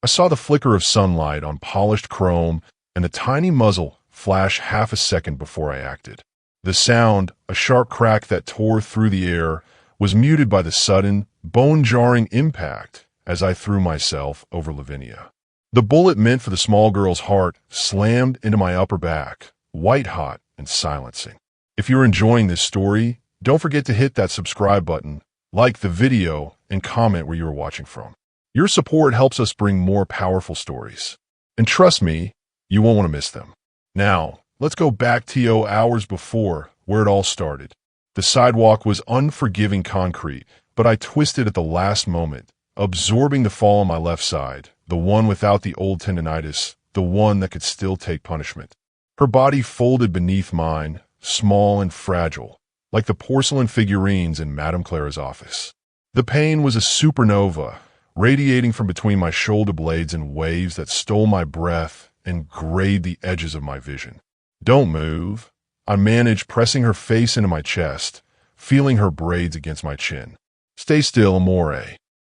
I saw the flicker of sunlight on polished chrome and the tiny muzzle flash half a second before I acted. The sound, a sharp crack that tore through the air, was muted by the sudden, bone-jarring impact as I threw myself over Lavinia. The bullet meant for the small girl's heart slammed into my upper back, white-hot and silencing. If you're enjoying this story, don't forget to hit that subscribe button, like the video, and comment where you are watching from. Your support helps us bring more powerful stories. And trust me, you won't want to miss them. Now, let's go back to hours before, where it all started. The sidewalk was unforgiving concrete, but I twisted at the last moment, absorbing the fall on my left side, the one without the old tendinitis, the one that could still take punishment. Her body folded beneath mine, small and fragile, like the porcelain figurines in Madame Clara's office. The pain was a supernova, radiating from between my shoulder blades in waves that stole my breath and grayed the edges of my vision. "Don't move," I managed, pressing her face into my chest, feeling her braids against my chin. "Stay still, amore.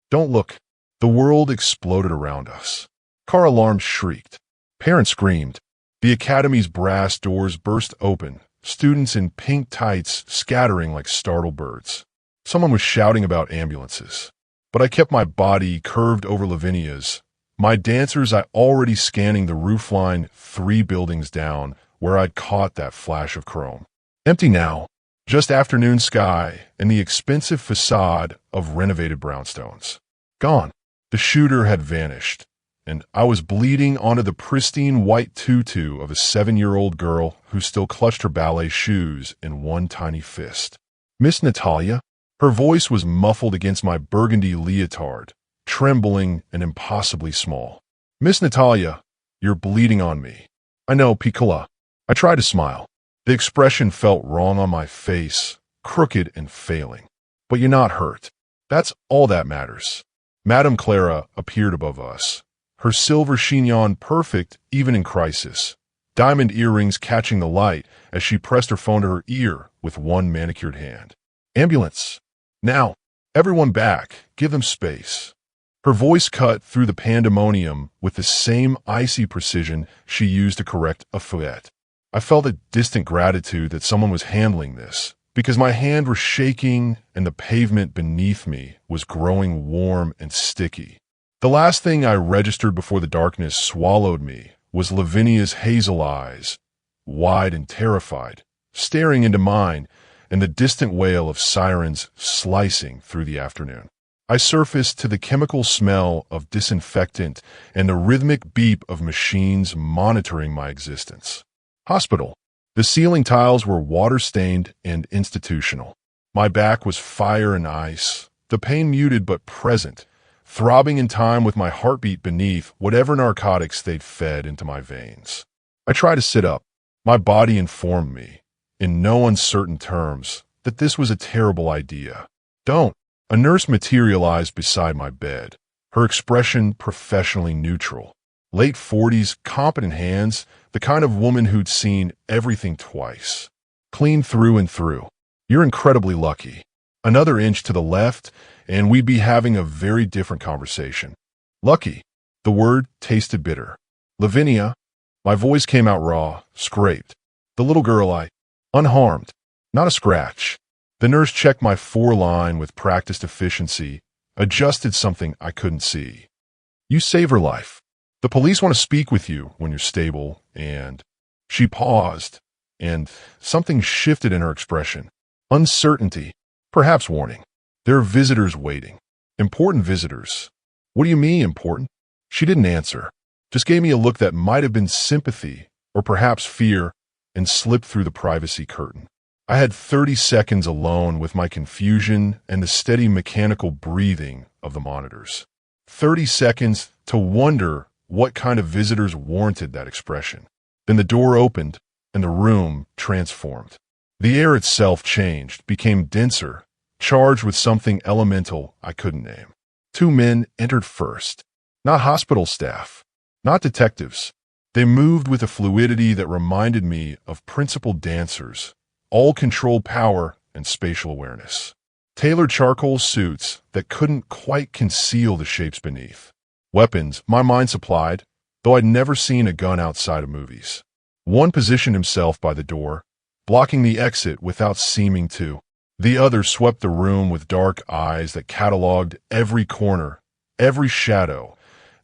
Don't look." The world exploded around us. Car alarms shrieked. Parents screamed. The academy's brass doors burst open, students in pink tights scattering like startled birds. Someone was shouting about ambulances. But I kept my body curved over Lavinia's, my dancers already scanning the roofline 3 buildings down where I'd caught that flash of chrome. Empty now, just afternoon sky and the expensive facade of renovated brownstones. Gone. The shooter had vanished, and I was bleeding onto the pristine white tutu of a 7-year-old girl who still clutched her ballet shoes in one tiny fist. "Miss Natalia?" Her voice was muffled against my burgundy leotard, trembling and impossibly small. "Miss Natalia, you're bleeding on me." "I know, piccola." I tried to smile. The expression felt wrong on my face, crooked and failing. "But you're not hurt. That's all that matters." Madame Clara appeared above us, her silver chignon perfect even in crisis, diamond earrings catching the light as she pressed her phone to her ear with one manicured hand. "Ambulance. Now, everyone back, give them space." Her voice cut through the pandemonium with the same icy precision she used to correct a fouette. I felt a distant gratitude that someone was handling this, because my hand was shaking and the pavement beneath me was growing warm and sticky. The last thing I registered before the darkness swallowed me was Lavinia's hazel eyes, wide and terrified, staring into mine, and the distant wail of sirens slicing through the afternoon. I surfaced to the chemical smell of disinfectant and the rhythmic beep of machines monitoring my existence. Hospital. The ceiling tiles were water-stained and institutional. My back was fire and ice, the pain muted but present, throbbing in time with my heartbeat beneath whatever narcotics they'd fed into my veins. I tried to sit up. My body informed me, in no uncertain terms, that this was a terrible idea. "Don't." A nurse materialized beside my bed, her expression professionally neutral. Late 40s, competent hands, the kind of woman who'd seen everything twice. Clean through and through. "You're incredibly lucky." Another inch to the left, and we'd be having a very different conversation. "Lucky." The word tasted bitter. "Lavinia." My voice came out raw, scraped. "The little girl, unharmed. Not a scratch." The nurse checked my foreline with practiced efficiency, adjusted something I couldn't see. "You saved her life. The police want to speak with you when you're stable, and..." She paused, and something shifted in her expression. Uncertainty, perhaps warning. "There are visitors waiting. Important visitors." "What do you mean, important?" She didn't answer, just gave me a look that might have been sympathy, or perhaps fear, and slipped through the privacy curtain. I had 30 seconds alone with my confusion and the steady mechanical breathing of the monitors. 30 seconds to wonder what kind of visitors warranted that expression. Then the door opened, and the room transformed. The air itself changed, became denser, charged with something elemental I couldn't name. 2 men entered first. Not hospital staff, not detectives. They moved with a fluidity that reminded me of principled dancers, all controlled power and spatial awareness. Tailored charcoal suits that couldn't quite conceal the shapes beneath. Weapons, my mind supplied, though I'd never seen a gun outside of movies. One positioned himself by the door, blocking the exit without seeming to. The other swept the room with dark eyes that cataloged every corner, every shadow,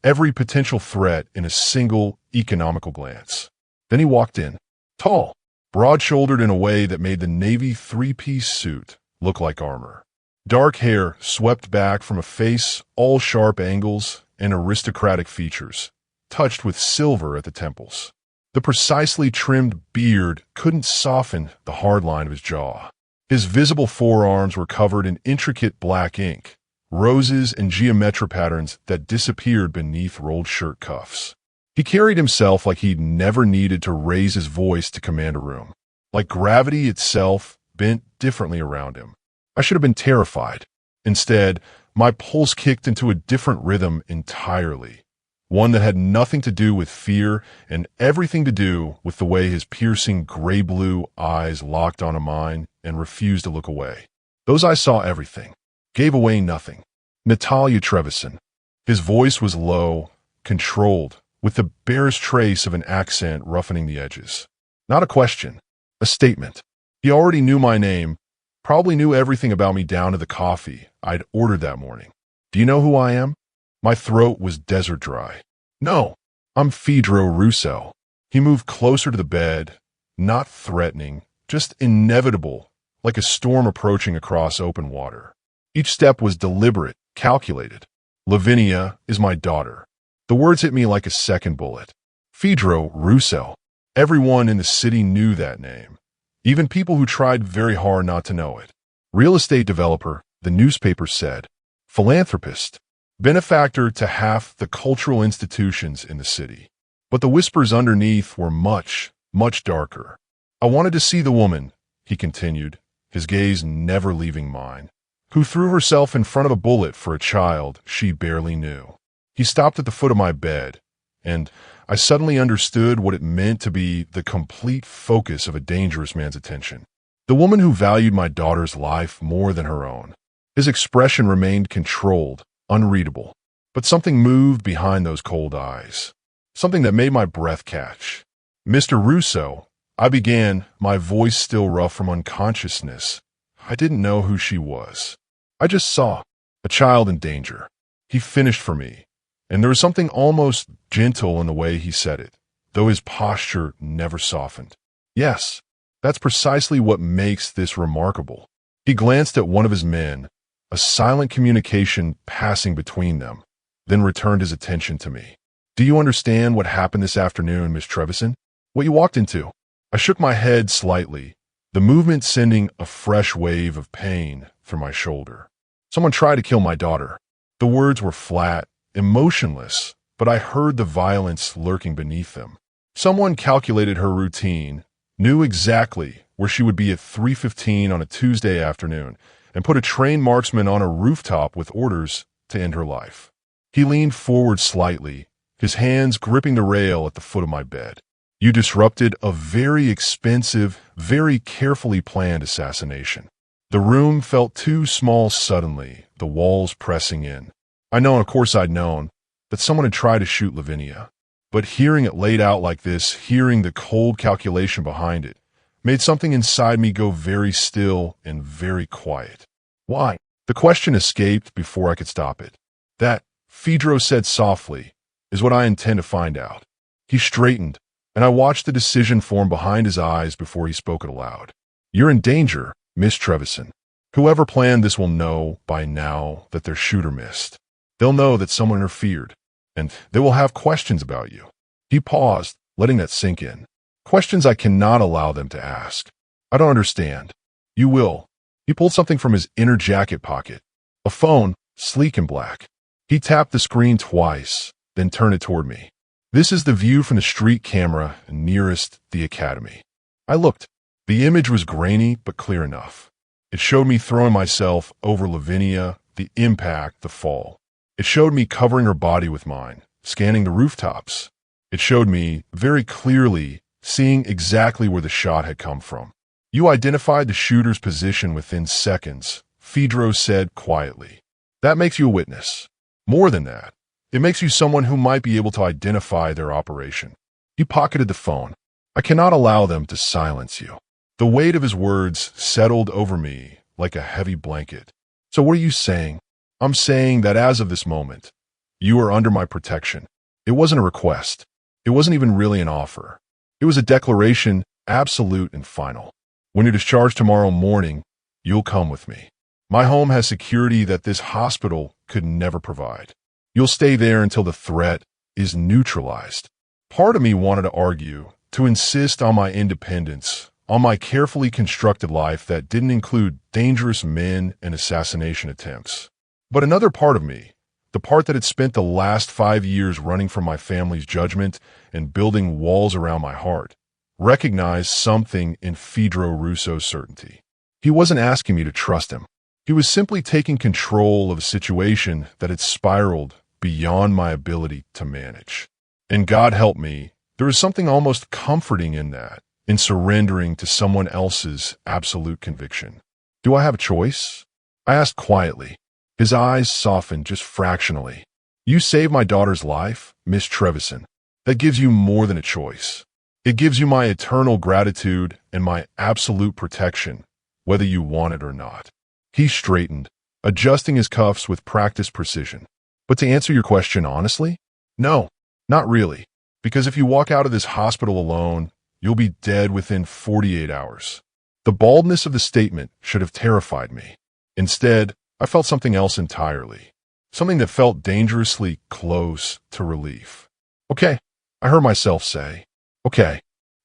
every potential threat in a single economical glance. Then he walked in, tall, broad-shouldered in a way that made the Navy three-piece suit look like armor. Dark hair swept back from a face all sharp angles and aristocratic features, touched with silver at the temples. The precisely trimmed beard couldn't soften the hard line of his jaw. His visible forearms were covered in intricate black ink, roses and geometric patterns that disappeared beneath rolled shirt cuffs. He carried himself like he'd never needed to raise his voice to command a room, like gravity itself bent differently around him. I should have been terrified. Instead, my pulse kicked into a different rhythm entirely, one that had nothing to do with fear and everything to do with the way his piercing gray-blue eyes locked onto mine and refused to look away. Those eyes saw everything, gave away nothing. Natalia Trevisan. His voice was low, controlled, with the barest trace of an accent roughening the edges. Not a question, a statement. He already knew my name, probably knew everything about me down to the coffee I'd ordered that morning. Do you know who I am? My throat was desert dry. No, I'm Fedro Russo. He moved closer to the bed, not threatening, just inevitable, like a storm approaching across open water. Each step was deliberate, calculated. Lavinia is my daughter. The words hit me like a second bullet. Fedro Russo. Everyone in the city knew that name, even people who tried very hard not to know it. Real estate developer, the newspaper said. Philanthropist. Benefactor to half the cultural institutions in the city. But the whispers underneath were much, much darker. I wanted to see the woman, he continued, his gaze never leaving mine, who threw herself in front of a bullet for a child she barely knew. He stopped at the foot of my bed, and I suddenly understood what it meant to be the complete focus of a dangerous man's attention. The woman who valued my daughter's life more than her own. His expression remained controlled, unreadable, but something moved behind those cold eyes. Something that made my breath catch. Mr. Russo, I began, my voice still rough from unconsciousness. I didn't know who she was. I just saw a child in danger. He finished for me, and there was something almost gentle in the way he said it, though his posture never softened. Yes, that's precisely what makes this remarkable. He glanced at one of his men, a silent communication passing between them, then returned his attention to me. Do you understand what happened this afternoon, Miss Trevisan? What you walked into? I shook my head slightly, the movement sending a fresh wave of pain through my shoulder. Someone tried to kill my daughter. The words were flat, emotionless, but I heard the violence lurking beneath them. Someone calculated her routine, knew exactly where she would be at 3:15 on a Tuesday afternoon, and put a trained marksman on a rooftop with orders to end her life. He leaned forward slightly, his hands gripping the rail at the foot of my bed. You disrupted a very expensive, very carefully planned assassination. The room felt too small suddenly, the walls pressing in. I know, of course I'd known, that someone had tried to shoot Lavinia. But hearing it laid out like this, hearing the cold calculation behind it, made something inside me go very still and very quiet. Why? The question escaped before I could stop it. That, Fedro said softly, is what I intend to find out. He straightened, and I watched the decision form behind his eyes before he spoke it aloud. You're in danger, Miss Trevisan. Whoever planned this will know by now that their shooter missed. They'll know that someone interfered, and they will have questions about you. He paused, letting that sink in. Questions I cannot allow them to ask. I don't understand. You will. He pulled something from his inner jacket pocket. A phone, sleek and black. He tapped the screen twice, then turned it toward me. This is the view from the street camera nearest the academy. I looked. The image was grainy but clear enough. It showed me throwing myself over Lavinia, the impact, the fall. It showed me covering her body with mine, scanning the rooftops. It showed me, very clearly, seeing exactly where the shot had come from. You identified the shooter's position within seconds, Fedro said quietly. That makes you a witness. More than that, It makes you someone who might be able to identify their operation. He pocketed the phone. I cannot allow them to silence you. The weight of his words settled over me like a heavy blanket. So what are you saying? I'm saying that as of this moment, you are under my protection. It wasn't a request. It wasn't even really an offer. It was a declaration, absolute and final. When you're discharged tomorrow morning, you'll come with me. My home has security that this hospital could never provide. You'll stay there until the threat is neutralized. Part of me wanted to argue, to insist on my independence, on my carefully constructed life that didn't include dangerous men and assassination attempts. But another part of me, the part that had spent the last 5 years running from my family's judgment and building walls around my heart, recognized something in Fedro Russo's certainty. He wasn't asking me to trust him. He was simply taking control of a situation that had spiraled beyond my ability to manage. And God help me, there is something almost comforting in that, in surrendering to someone else's absolute conviction. Do I have a choice? I asked quietly. His eyes softened just fractionally. You saved my daughter's life, Miss Trevison. That gives you more than a choice. It gives you my eternal gratitude and my absolute protection, whether you want it or not. He straightened, adjusting his cuffs with practiced precision. But to answer your question honestly, no, not really. Because if you walk out of this hospital alone, you'll be dead within 48 hours. The baldness of the statement should have terrified me. Instead, I felt something else entirely. Something that felt dangerously close to relief. Okay, I heard myself say. Okay.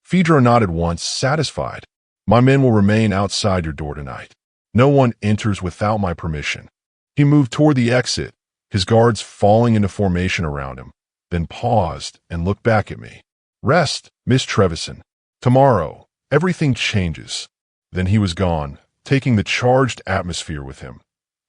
Fedro nodded once, satisfied. My men will remain outside your door tonight. No one enters without my permission. He moved toward the exit, his guards falling into formation around him, then paused and looked back at me. Rest, Miss Trevison. Tomorrow, everything changes. Then he was gone, taking the charged atmosphere with him,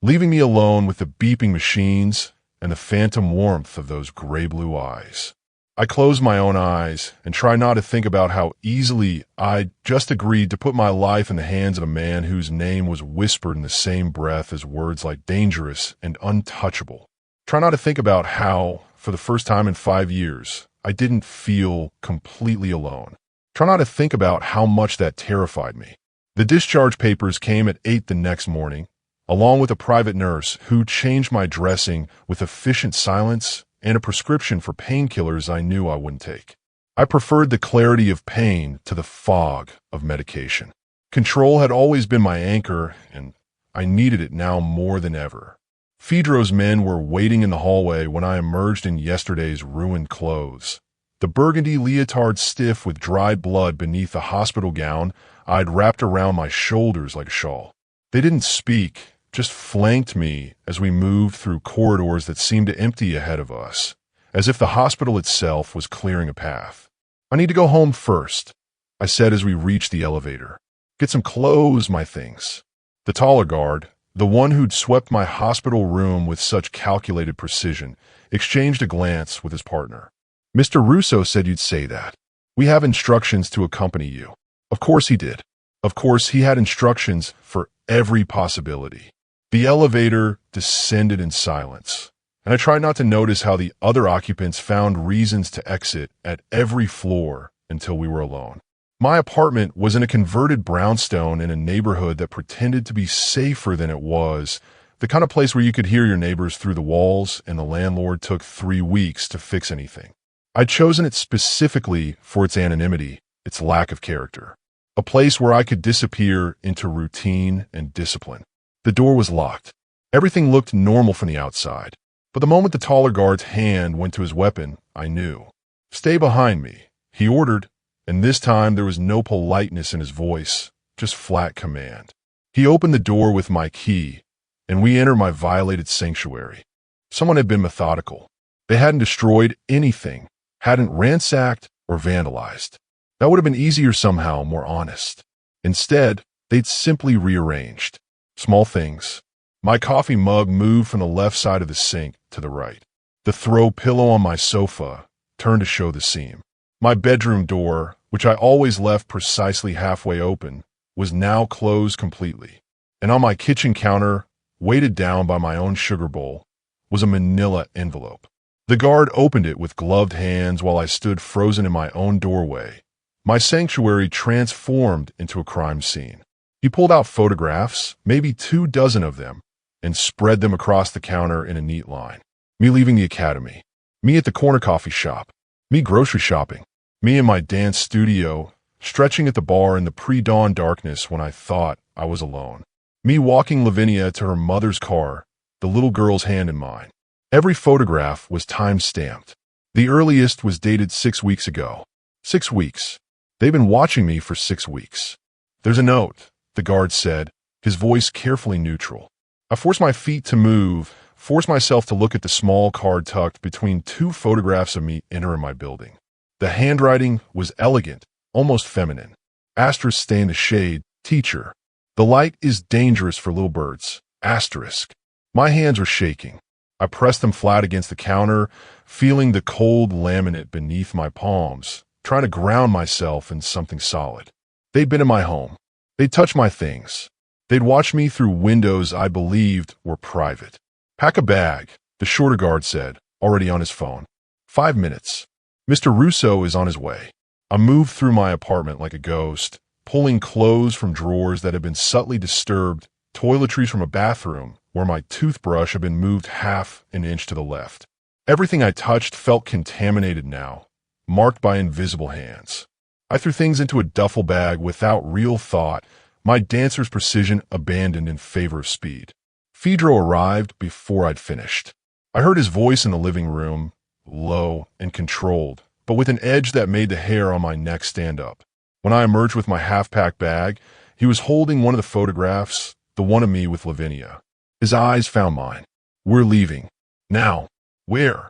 leaving me alone with the beeping machines and the phantom warmth of those gray-blue eyes. I closed my own eyes and tried not to think about how easily I'd just agreed to put my life in the hands of a man whose name was whispered in the same breath as words like dangerous and untouchable. Try not to think about how, for the first time in 5 years, I didn't feel completely alone. Try not to think about how much that terrified me. The discharge papers came at 8 the next morning, along with a private nurse who changed my dressing with efficient silence and a prescription for painkillers I knew I wouldn't take. I preferred the clarity of pain to the fog of medication. Control had always been my anchor, and I needed it now more than ever. Fedro's men were waiting in the hallway when I emerged in yesterday's ruined clothes. The burgundy leotard stiff with dried blood beneath the hospital gown I'd wrapped around my shoulders like a shawl. They didn't speak, just flanked me as we moved through corridors that seemed to empty ahead of us, as if the hospital itself was clearing a path. I need to go home first, I said as we reached the elevator. Get some clothes, my things. The taller guard, the one who'd swept my hospital room with such calculated precision, exchanged a glance with his partner. Mr. Russo said you'd say that. We have instructions to accompany you. Of course he did. Of course he had instructions for every possibility. The elevator descended in silence, and I tried not to notice how the other occupants found reasons to exit at every floor until we were alone. My apartment was in a converted brownstone in a neighborhood that pretended to be safer than it was, the kind of place where you could hear your neighbors through the walls and the landlord took 3 weeks to fix anything. I'd chosen it specifically for its anonymity, its lack of character. A place where I could disappear into routine and discipline. The door was locked. Everything looked normal from the outside. But the moment the taller guard's hand went to his weapon, I knew. Stay behind me, he ordered, and this time there was no politeness in his voice, just flat command. He opened the door with my key, and we entered my violated sanctuary. Someone had been methodical. They hadn't destroyed anything, hadn't ransacked or vandalized. That would have been easier somehow, more honest. Instead, they'd simply rearranged. Small things. My coffee mug moved from the left side of the sink to the right. The throw pillow on my sofa turned to show the seam. My bedroom door, which I always left precisely halfway open, was now closed completely. And on my kitchen counter, weighted down by my own sugar bowl, was a manila envelope. The guard opened it with gloved hands while I stood frozen in my own doorway. My sanctuary transformed into a crime scene. He pulled out photographs, maybe 24 of them, and spread them across the counter in a neat line. Me leaving the academy. Me at the corner coffee shop. Me grocery shopping. Me in my dance studio, stretching at the bar in the pre-dawn darkness when I thought I was alone. Me walking Lavinia to her mother's car, the little girl's hand in mine. Every photograph was time-stamped. The earliest was dated 6 weeks ago. 6 weeks. They've been watching me for 6 weeks. There's a note, the guard said, his voice carefully neutral. I forced my feet to move, forced myself to look at the small card tucked between 2 photographs of me entering my building. The handwriting was elegant, almost feminine. Asterisk stay in the shade, teacher. The light is dangerous for little birds. Asterisk. My hands were shaking. I pressed them flat against the counter, feeling the cold laminate beneath my palms, trying to ground myself in something solid. They'd been in my home. They'd touched my things. They'd watched me through windows I believed were private. Pack a bag, the shorter guard said, already on his phone. 5 minutes. Mr. Russo is on his way. I moved through my apartment like a ghost, pulling clothes from drawers that had been subtly disturbed, toiletries from a bathroom where my toothbrush had been moved half an inch to the left. Everything I touched felt contaminated now, marked by invisible hands. I threw things into a duffel bag without real thought, my dancer's precision abandoned in favor of speed. Fedro arrived before I'd finished. I heard his voice in the living room, low and controlled, but with an edge that made the hair on my neck stand up. When I emerged with my half-packed bag, he was holding one of the photographs, the one of me with Lavinia. His eyes found mine. We're leaving. Now. Where?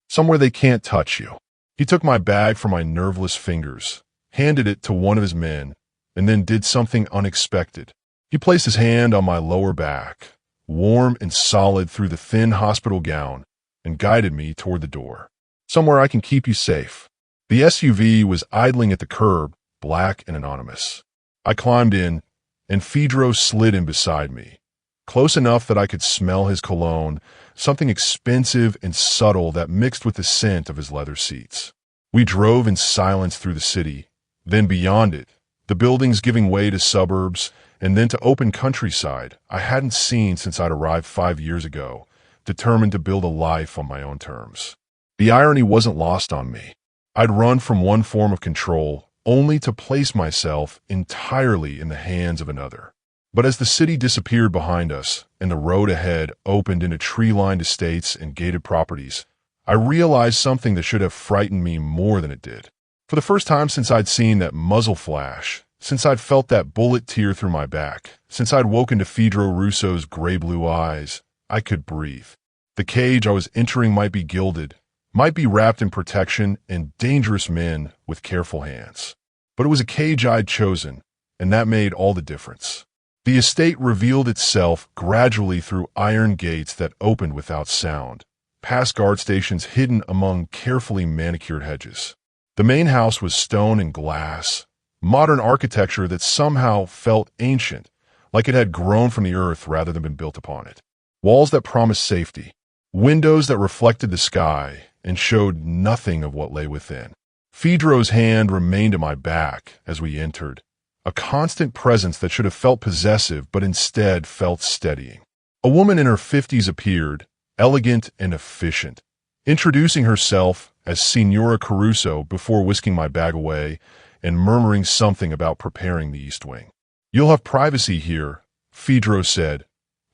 Somewhere they can't touch you. He took my bag from my nerveless fingers, handed it to one of his men, and then did something unexpected. He placed his hand on my lower back, warm and solid through the thin hospital gown, and guided me toward the door. Somewhere I can keep you safe. The SUV was idling at the curb, black and anonymous. I climbed in, and Fedro slid in beside me, close enough that I could smell his cologne, something expensive and subtle that mixed with the scent of his leather seats. We drove in silence through the city, then beyond it, the buildings giving way to suburbs, and then to open countryside I hadn't seen since I'd arrived 5 years ago, determined to build a life on my own terms. The irony wasn't lost on me. I'd run from one form of control, only to place myself entirely in the hands of another. But as the city disappeared behind us and the road ahead opened into tree-lined estates and gated properties, I realized something that should have frightened me more than it did. For the first time since I'd seen that muzzle flash, since I'd felt that bullet tear through my back, since I'd woken to Fedro Russo's gray-blue eyes, I could breathe. The cage I was entering might be gilded, might be wrapped in protection and dangerous men with careful hands. But it was a cage I'd chosen, and that made all the difference. The estate revealed itself gradually through iron gates that opened without sound, past guard stations hidden among carefully manicured hedges. The main house was stone and glass, modern architecture that somehow felt ancient, like it had grown from the earth rather than been built upon it. Walls that promised safety, windows that reflected the sky and showed nothing of what lay within. Fedro's hand remained at my back as we entered, a constant presence that should have felt possessive but instead felt steadying. A woman in her 50s appeared, elegant and efficient, introducing herself as Signora Caruso before whisking my bag away and murmuring something about preparing the East Wing. "You'll have privacy here," Fedro said,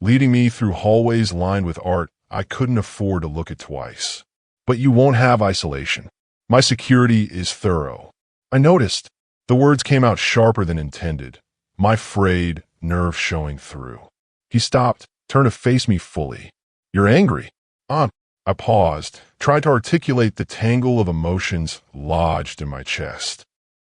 leading me through hallways lined with art I couldn't afford to look at twice. "But you won't have isolation. My security is thorough." I noticed. The words came out sharper than intended, my frayed nerve showing through. He stopped, turned to face me fully. "You're angry?" I paused, tried to articulate the tangle of emotions lodged in my chest.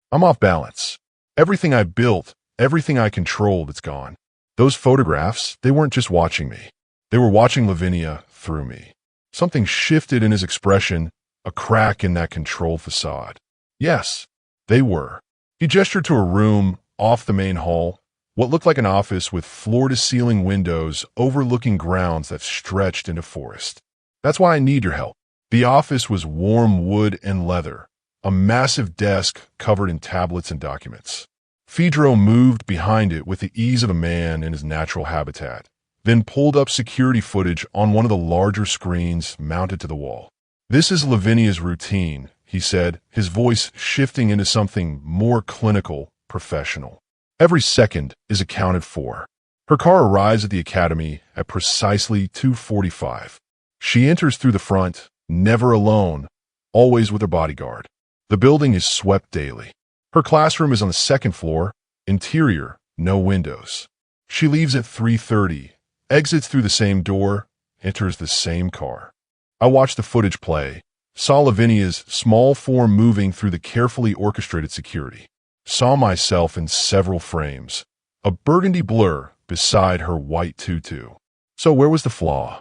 "I'm off balance. Everything I built, everything I controlled, it's gone. Those photographs, they weren't just watching me. They were watching Lavinia through me." Something shifted in his expression, a crack in that controlled facade. Yes, they were. He gestured to a room off the main hall, what looked like an office with floor-to-ceiling windows overlooking grounds that stretched into forest. "That's why I need your help. The office was warm wood and leather, a massive desk covered in tablets and documents. Fedro moved behind it with the ease of a man in his natural habitat, then pulled up security footage on one of the larger screens mounted to the wall. "This is Lavinia's routine," he said, his voice shifting into something more clinical, professional. "Every second is accounted for. Her car arrives at the academy at precisely 2:45. She enters through the front, never alone, always with her bodyguard. The building is swept daily. Her classroom is on the second floor, interior, no windows. She leaves at 3:30, exits through the same door, enters the same car." I watched the footage play, saw Lavinia's small form moving through the carefully orchestrated security, saw myself in several frames, a burgundy blur beside her white tutu. So where was the flaw?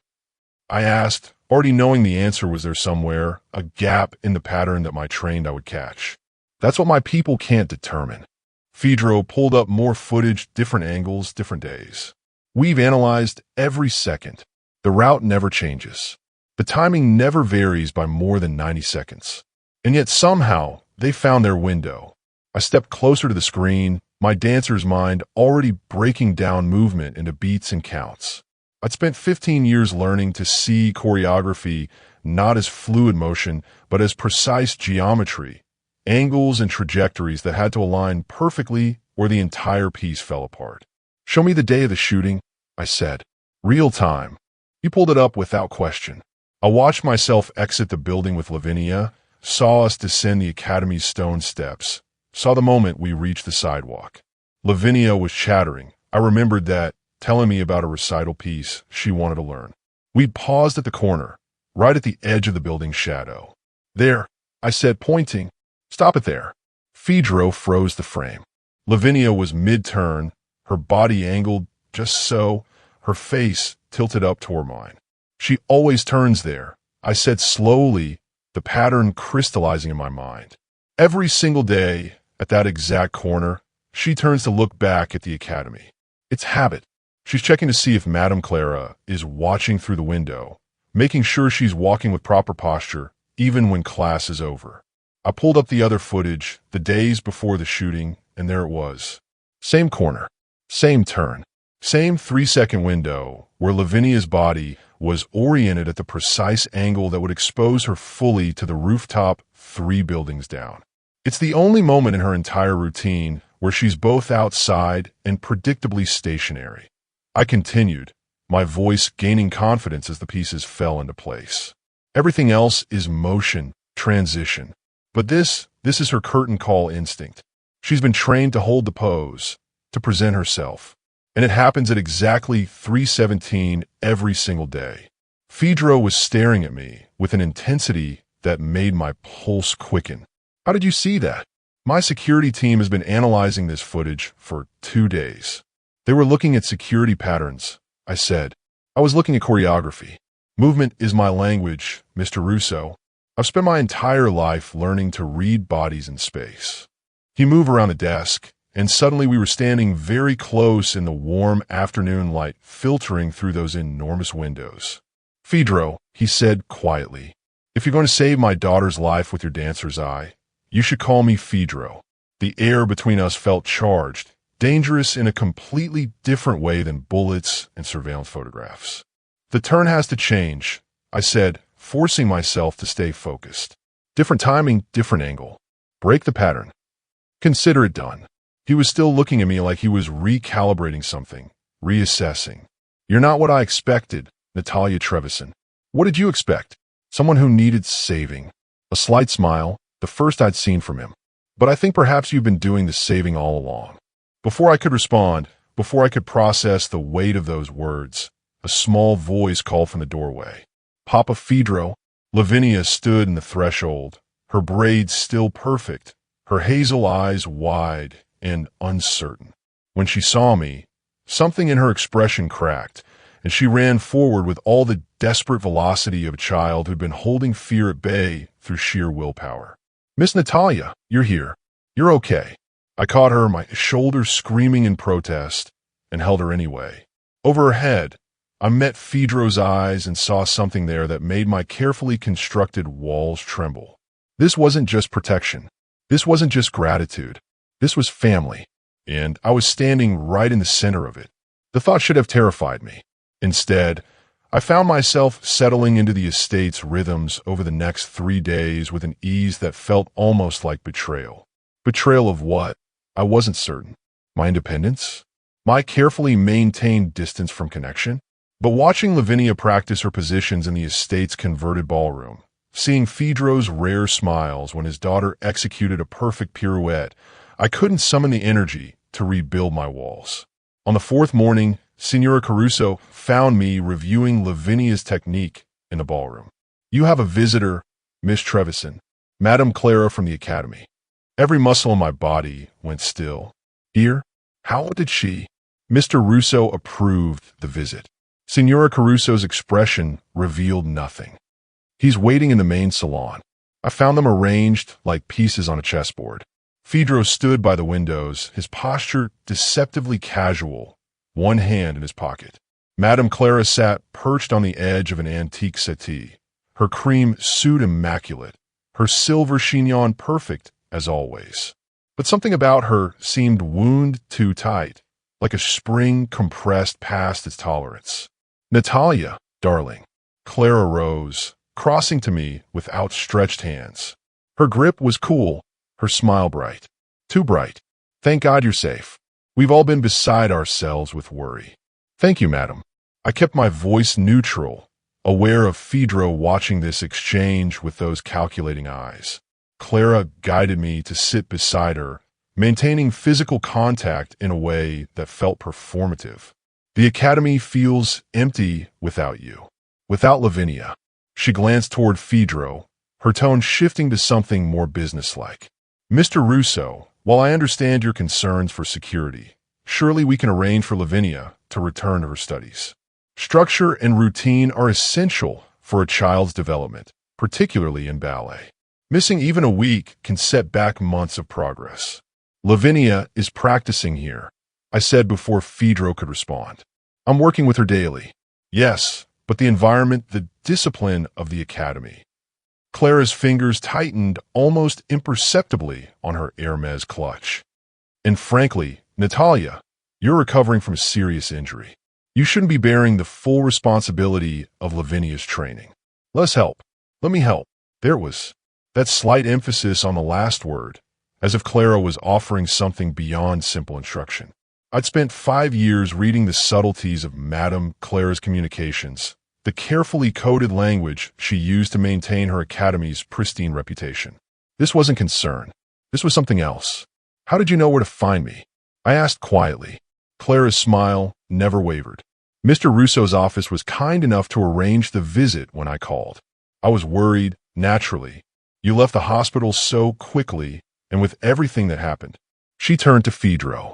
I asked, already knowing the answer was there somewhere, a gap in the pattern that my trained I would catch. "That's what my people can't determine." Fedro pulled up more footage, different angles, different days. "We've analyzed every second. The route never changes. The timing never varies by more than 90 seconds. And yet somehow they found their window." I stepped closer to the screen, my dancer's mind already breaking down movement into beats and counts. I'd spent 15 years learning to see choreography not as fluid motion, but as precise geometry, angles and trajectories that had to align perfectly or the entire piece fell apart. "Show me the day of the shooting," I said. "Real time." He pulled it up without question. I watched myself exit the building with Lavinia, saw us descend the academy's stone steps, saw the moment we reached the sidewalk. Lavinia was chattering. I remembered that, telling me about a recital piece she wanted to learn. We'd paused at the corner, right at the edge of the building's shadow. "There," I said, pointing. "Stop it there." Fedro froze the frame. Lavinia was mid-turn, her body angled just so, her face tilted up toward mine. "She always turns there," I said slowly, the pattern crystallizing in my mind. "Every single day, at that exact corner, she turns to look back at the academy. It's habit. She's checking to see if Madame Clara is watching through the window, making sure she's walking with proper posture, even when class is over." I pulled up the other footage, the days before the shooting, and there it was. Same corner, same turn, same 3-second window where Lavinia's body was oriented at the precise angle that would expose her fully to the rooftop 3 buildings down. It's the only moment in her entire routine where she's both outside and predictably stationary. I continued, my voice gaining confidence as the pieces fell into place. "Everything else is motion, transition. But this is her curtain call instinct. She's been trained to hold the pose, to present herself. And it happens at exactly 3:17 every single day." Fedro was staring at me with an intensity that made my pulse quicken. "How did you see that?" "My security team has been analyzing this footage for 2 days. They were looking at security patterns," I said. "I was looking at choreography. Movement is my language, Mr. Russo. I've spent my entire life learning to read bodies in space." He moved around the desk, and suddenly we were standing very close in the warm afternoon light filtering through those enormous windows. "Fedro," he said quietly, "if you're going to save my daughter's life with your dancer's eye, you should call me Fedro." The air between us felt charged, dangerous in a completely different way than bullets and surveillance photographs. "The turn has to change," I said, forcing myself to stay focused. "Different timing, different angle. Break the pattern. Consider it done." He was still looking at me like he was recalibrating something, reassessing. "You're not what I expected, Natalia Trevisan. What did you expect? Someone who needed saving." A slight smile, the first I'd seen from him. "But I think perhaps you've been doing the saving all along." Before I could respond, before I could process the weight of those words, a small voice called from the doorway. "Papa Fedro." Lavinia stood in the threshold, her braids still perfect, her hazel eyes wide and uncertain. When she saw me, something in her expression cracked, and she ran forward with all the desperate velocity of a child who'd been holding fear at bay through sheer willpower. "Miss Natalia, you're here. You're okay." I caught her, my shoulders screaming in protest, and held her anyway. Over her head, I met Phaedro's eyes and saw something there that made my carefully constructed walls tremble. This wasn't just protection. This wasn't just gratitude. This was family. And I was standing right in the center of it. The thought should have terrified me. Instead, I found myself settling into the estate's rhythms over the next 3 days with an ease that felt almost like betrayal. Betrayal of what? I wasn't certain. My independence? My carefully maintained distance from connection? But watching Lavinia practice her positions in the estate's converted ballroom, seeing Phaedro's rare smiles when his daughter executed a perfect pirouette, I couldn't summon the energy to rebuild my walls. On the 4th morning, Signora Caruso found me reviewing Lavinia's technique in the ballroom. "You have a visitor, Miss Trevisan, Madame Clara from the Academy." Every muscle in my body went still. Here? How did she? Mr. Russo approved the visit. Signora Caruso's expression revealed nothing. "He's waiting in the main salon." I found them arranged like pieces on a chessboard. Phaedro stood by the windows, his posture deceptively casual, one hand in his pocket. Madame Clara sat perched on the edge of an antique settee, her cream suit immaculate, her silver chignon perfect as always. But something about her seemed wound too tight, like a spring compressed past its tolerance. "Natalia, darling." Clara rose, crossing to me with outstretched hands. Her grip was cool, her smile bright. "Too bright. Thank God you're safe. We've all been beside ourselves with worry." "Thank you, madam." I kept my voice neutral, aware of Phaedro watching this exchange with those calculating eyes. Clara guided me to sit beside her, maintaining physical contact in a way that felt performative. "The Academy feels empty without you. Without Lavinia." She glanced toward Phaedro, her tone shifting to something more businesslike. "Mr. Russo, while I understand your concerns for security, surely we can arrange for Lavinia to return to her studies. Structure and routine are essential for a child's development, particularly in ballet. Missing even a week can set back months of progress." "Lavinia is practicing here," I said before Phaedro could respond. "I'm working with her daily." "Yes, but the environment, the discipline of the Academy." Clara's fingers tightened almost imperceptibly on her Hermes clutch. "And frankly, Natalia, you're recovering from a serious injury. You shouldn't be bearing the full responsibility of Lavinia's training. Let's help. Let me help." There was that slight emphasis on the last word, as if Clara was offering something beyond simple instruction. I'd spent 5 years reading the subtleties of Madame Clara's communications, the carefully coded language she used to maintain her academy's pristine reputation. This wasn't concern. This was something else. "How did you know where to find me?" I asked quietly. Clara's smile never wavered. "Mr. Russo's office was kind enough to arrange the visit when I called. I was worried, naturally. You left the hospital so quickly, and with everything that happened." She turned to Phaedro.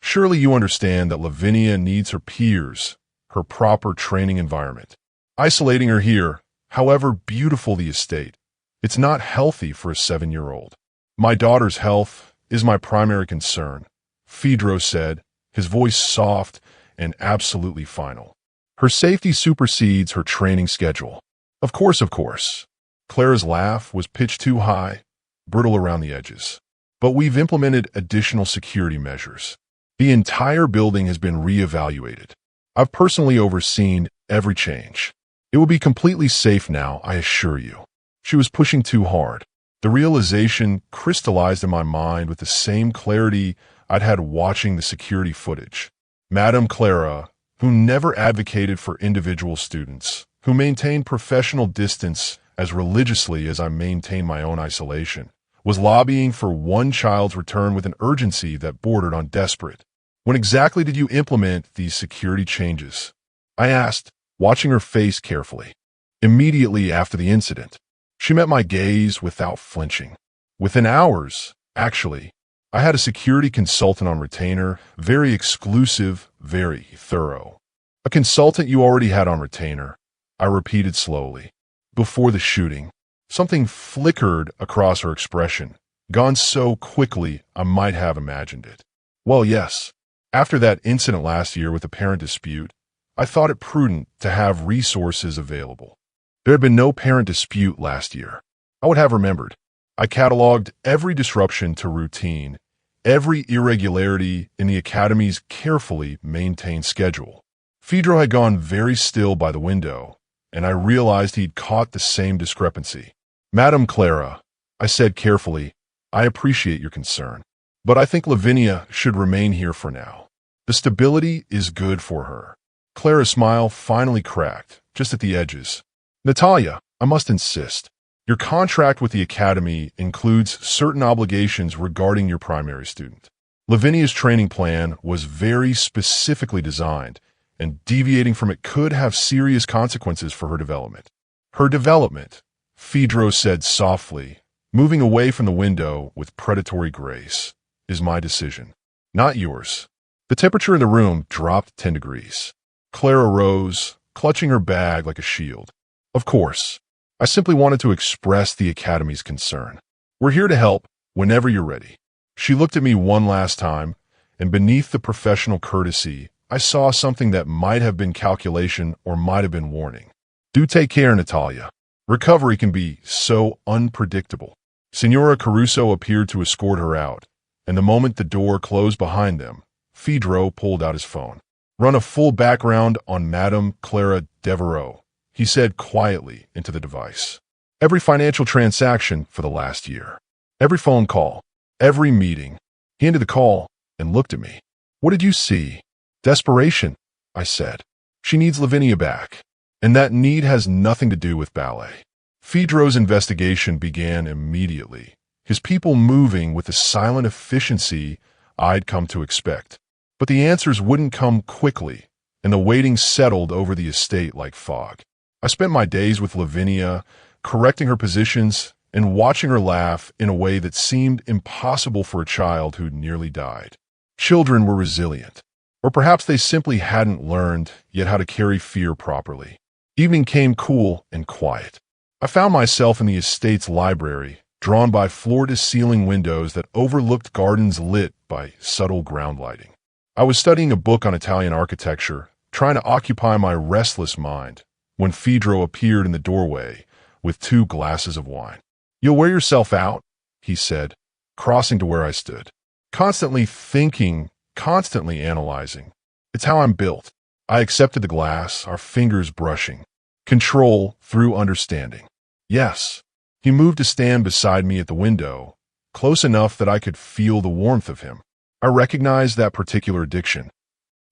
"Surely you understand that Lavinia needs her peers, her proper training environment. Isolating her here, however beautiful the estate, it's not healthy for a 7-year-old. My daughter's health is my primary concern," Phaedro said, his voice soft and absolutely final. "Her safety supersedes her training schedule." Of course. Clara's laugh was pitched too high, brittle around the edges. "But we've implemented additional security measures. The entire building has been reevaluated. I've personally overseen every change. It will be completely safe now, I assure you." She was pushing too hard. The realization crystallized in my mind with the same clarity I'd had watching the security footage. Madame Clara, who never advocated for individual students, who maintained professional distance as religiously as I maintained my own isolation, was lobbying for one child's return with an urgency that bordered on desperate. "When exactly did you implement these security changes?" I asked, watching her face carefully. "Immediately after the incident." She met my gaze without flinching. "Within hours, actually. I had a security consultant on retainer, very exclusive, very thorough." "A consultant you already had on retainer," I repeated slowly. "Before the shooting." Something flickered across her expression, gone so quickly I might have imagined it. "Well, yes. After that incident last year with the parent dispute, I thought it prudent to have resources available. There had been no parent dispute last year. I would have remembered. I cataloged every disruption to routine, every irregularity in the academy's carefully maintained schedule. Phaedro had gone very still by the window, and I realized he'd caught the same discrepancy. "Madam Clara," I said carefully, "I appreciate your concern, but I think Lavinia should remain here for now. The stability is good for her." Clara's smile finally cracked, just at the edges. "Natalia, I must insist. Your contract with the academy includes certain obligations regarding your primary student. Lavinia's training plan was very specifically designed, and deviating from it could have serious consequences for her development." "Her development," Phaedro said softly, moving away from the window with predatory grace, "is my decision, not yours." The temperature in the room dropped 10 degrees. Clara rose, clutching her bag like a shield. "Of course. I simply wanted to express the Academy's concern. We're here to help whenever you're ready." She looked at me one last time, and beneath the professional courtesy, I saw something that might have been calculation or might have been warning. "Do take care, Natalia. Recovery can be so unpredictable." Signora Caruso appeared to escort her out, and the moment the door closed behind them, Phaedro pulled out his phone. "Run a full background on Madame Clara Devereaux," he said quietly into the device. "Every financial transaction for the last year. Every phone call. Every meeting." He ended the call and looked at me. "What did you see?" "Desperation," I said. "She needs Lavinia back. And that need has nothing to do with ballet." Phaedro's investigation began immediately, his people moving with the silent efficiency I'd come to expect. But the answers wouldn't come quickly, and the waiting settled over the estate like fog. I spent my days with Lavinia, correcting her positions and watching her laugh in a way that seemed impossible for a child who'd nearly died. Children were resilient, or perhaps they simply hadn't learned yet how to carry fear properly. Evening came cool and quiet. I found myself in the estate's library, drawn by floor-to-ceiling windows that overlooked gardens lit by subtle ground lighting. I was studying a book on Italian architecture, trying to occupy my restless mind, when Phaedro appeared in the doorway with 2 glasses of wine. "You'll wear yourself out," he said, crossing to where I stood. "Constantly thinking, constantly analyzing. It's how I'm built." I accepted the glass, our fingers brushing. Control through understanding. "Yes." He moved to stand beside me at the window, close enough that I could feel the warmth of him. I recognized that particular addiction.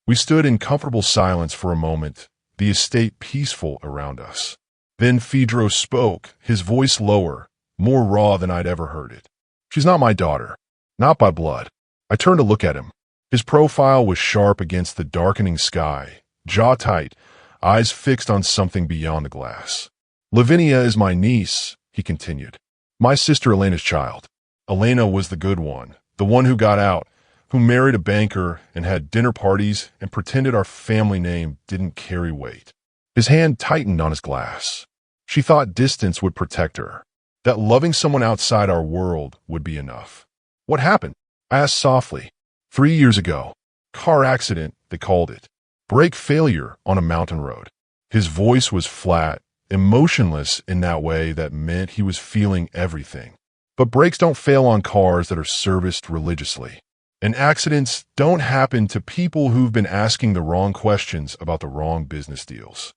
We stood in comfortable silence for a moment, the estate peaceful around us. Then Phaedro spoke, his voice lower, more raw than I'd ever heard it. "She's not my daughter. Not by blood." I turned to look at him. His profile was sharp against the darkening sky, jaw tight, eyes fixed on something beyond the glass. "Lavinia is my niece," he continued. "My sister Elena's child. Elena was the good one, the one who got out, who married a banker and had dinner parties and pretended our family name didn't carry weight." His hand tightened on his glass. "She thought distance would protect her, that loving someone outside our world would be enough." "What happened?" I asked softly. 3 years ago. Car accident, they called it. Brake failure on a mountain road." His voice was flat, emotionless in that way that meant he was feeling everything. "But brakes don't fail on cars that are serviced religiously. And accidents don't happen to people who've been asking the wrong questions about the wrong business deals."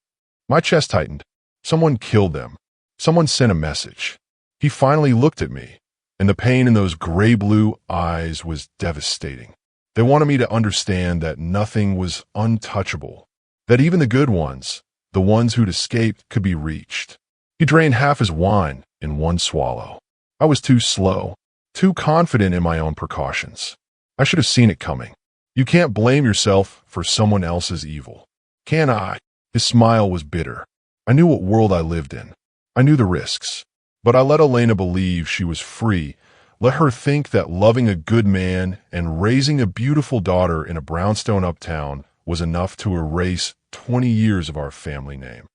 My chest tightened. Someone killed them. Someone sent a message. He finally looked at me, and the pain in those gray-blue eyes was devastating. They wanted me to understand that nothing was untouchable, that even the good ones, the ones who'd escaped, could be reached. He drained half his wine in one swallow. I was too slow, too confident in my own precautions. I should have seen it coming. "You can't blame yourself for someone else's evil." "Can I?" His smile was bitter. I knew what world I lived in. I knew the risks. But I let Elena believe she was free, let her think that loving a good man and raising a beautiful daughter in a brownstone uptown was enough to erase 20 years of our family name.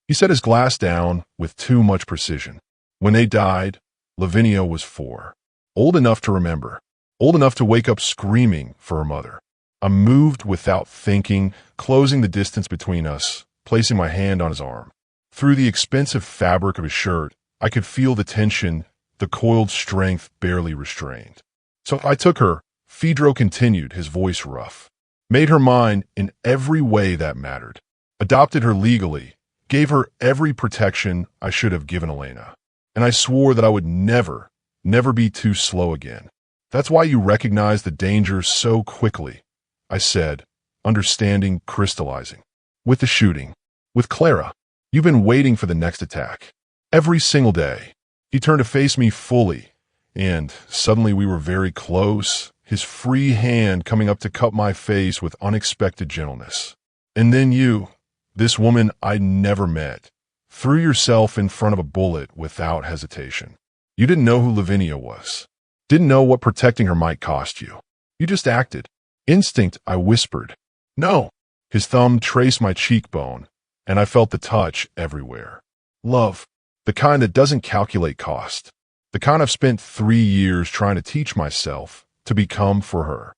He set his glass down with too much precision. When they died, Lavinia was 4. Old enough to remember. Old enough to wake up screaming for her mother. I moved without thinking, closing the distance between us, placing my hand on his arm. Through the expensive fabric of his shirt, I could feel the tension, the coiled strength barely restrained. So I took her, Fedro continued, his voice rough. Made her mine in every way that mattered. Adopted her legally, gave her every protection I should have given Elena. And I swore that I would never be too slow again. That's why you recognize the danger so quickly, I said, understanding crystallizing. With the shooting, with Clara, you've been waiting for the next attack. Every single day. He turned to face me fully, and suddenly we were very close, his free hand coming up to cup my face with unexpected gentleness. And then you, this woman I never met, threw yourself in front of a bullet without hesitation. You didn't know who Lavinia was. Didn't know what protecting her might cost you. You just acted. Instinct, I whispered. No. His thumb traced my cheekbone, and I felt the touch everywhere. Love. The kind that doesn't calculate cost. The kind I've spent 3 years trying to teach myself to become for her.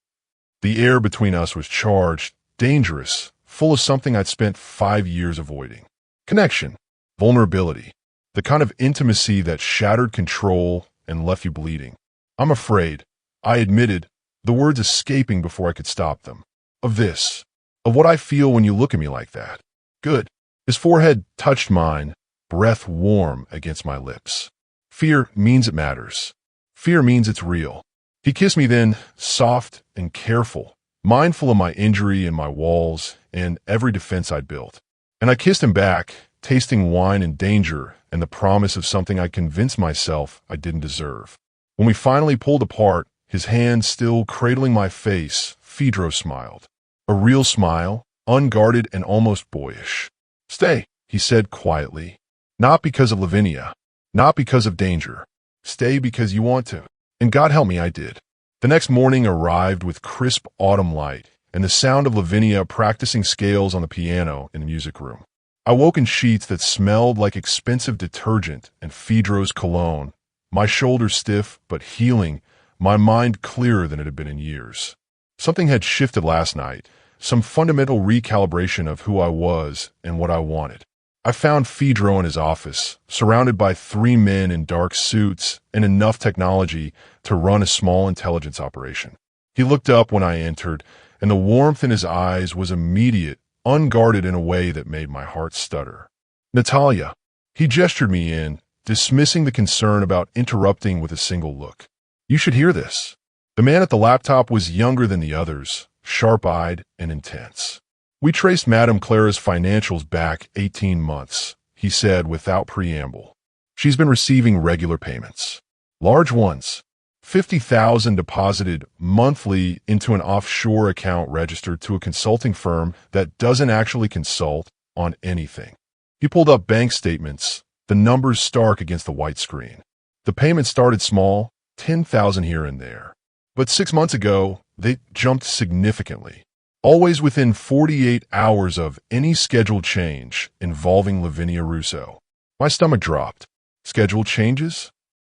The air between us was charged, dangerous, full of something I'd spent 5 years avoiding. Connection. Vulnerability. The kind of intimacy that shattered control and left you bleeding. I'm afraid, I admitted, the words escaping before I could stop them. Of this. Of what I feel when you look at me like that. Good. His forehead touched mine, breath warm against my lips. Fear means it matters. Fear means it's real. He kissed me then, soft and careful, mindful of my injury and my walls and every defense I'd built. And I kissed him back, tasting wine and danger and the promise of something I convinced myself I didn't deserve. When we finally pulled apart, his hand still cradling my face, Fedro smiled. A real smile, unguarded and almost boyish. Stay, he said quietly. Not because of Lavinia. Not because of danger. Stay because you want to. And God help me, I did. The next morning arrived with crisp autumn light and the sound of Lavinia practicing scales on the piano in the music room. I woke in sheets that smelled like expensive detergent and Fedro's cologne, my shoulders stiff but healing, my mind clearer than it had been in years. Something had shifted last night, some fundamental recalibration of who I was and what I wanted. I found Fedro in his office, surrounded by 3 men in dark suits and enough technology to run a small intelligence operation. He looked up when I entered, and the warmth in his eyes was immediate, unguarded in a way that made my heart stutter. Natalia. He gestured me in, dismissing the concern about interrupting with a single look. You should hear this. The man at the laptop was younger than the others, sharp-eyed and intense. We traced Madame Clara's financials back 18 months, he said without preamble. She's been receiving regular payments. Large ones. 50,000 deposited monthly into an offshore account registered to a consulting firm that doesn't actually consult on anything. He pulled up bank statements, the numbers stark against the white screen. The payments started small, 10,000 here and there. But 6 months ago, they jumped significantly. Always within 48 hours of any scheduled change involving Lavinia Russo. My stomach dropped. Scheduled changes?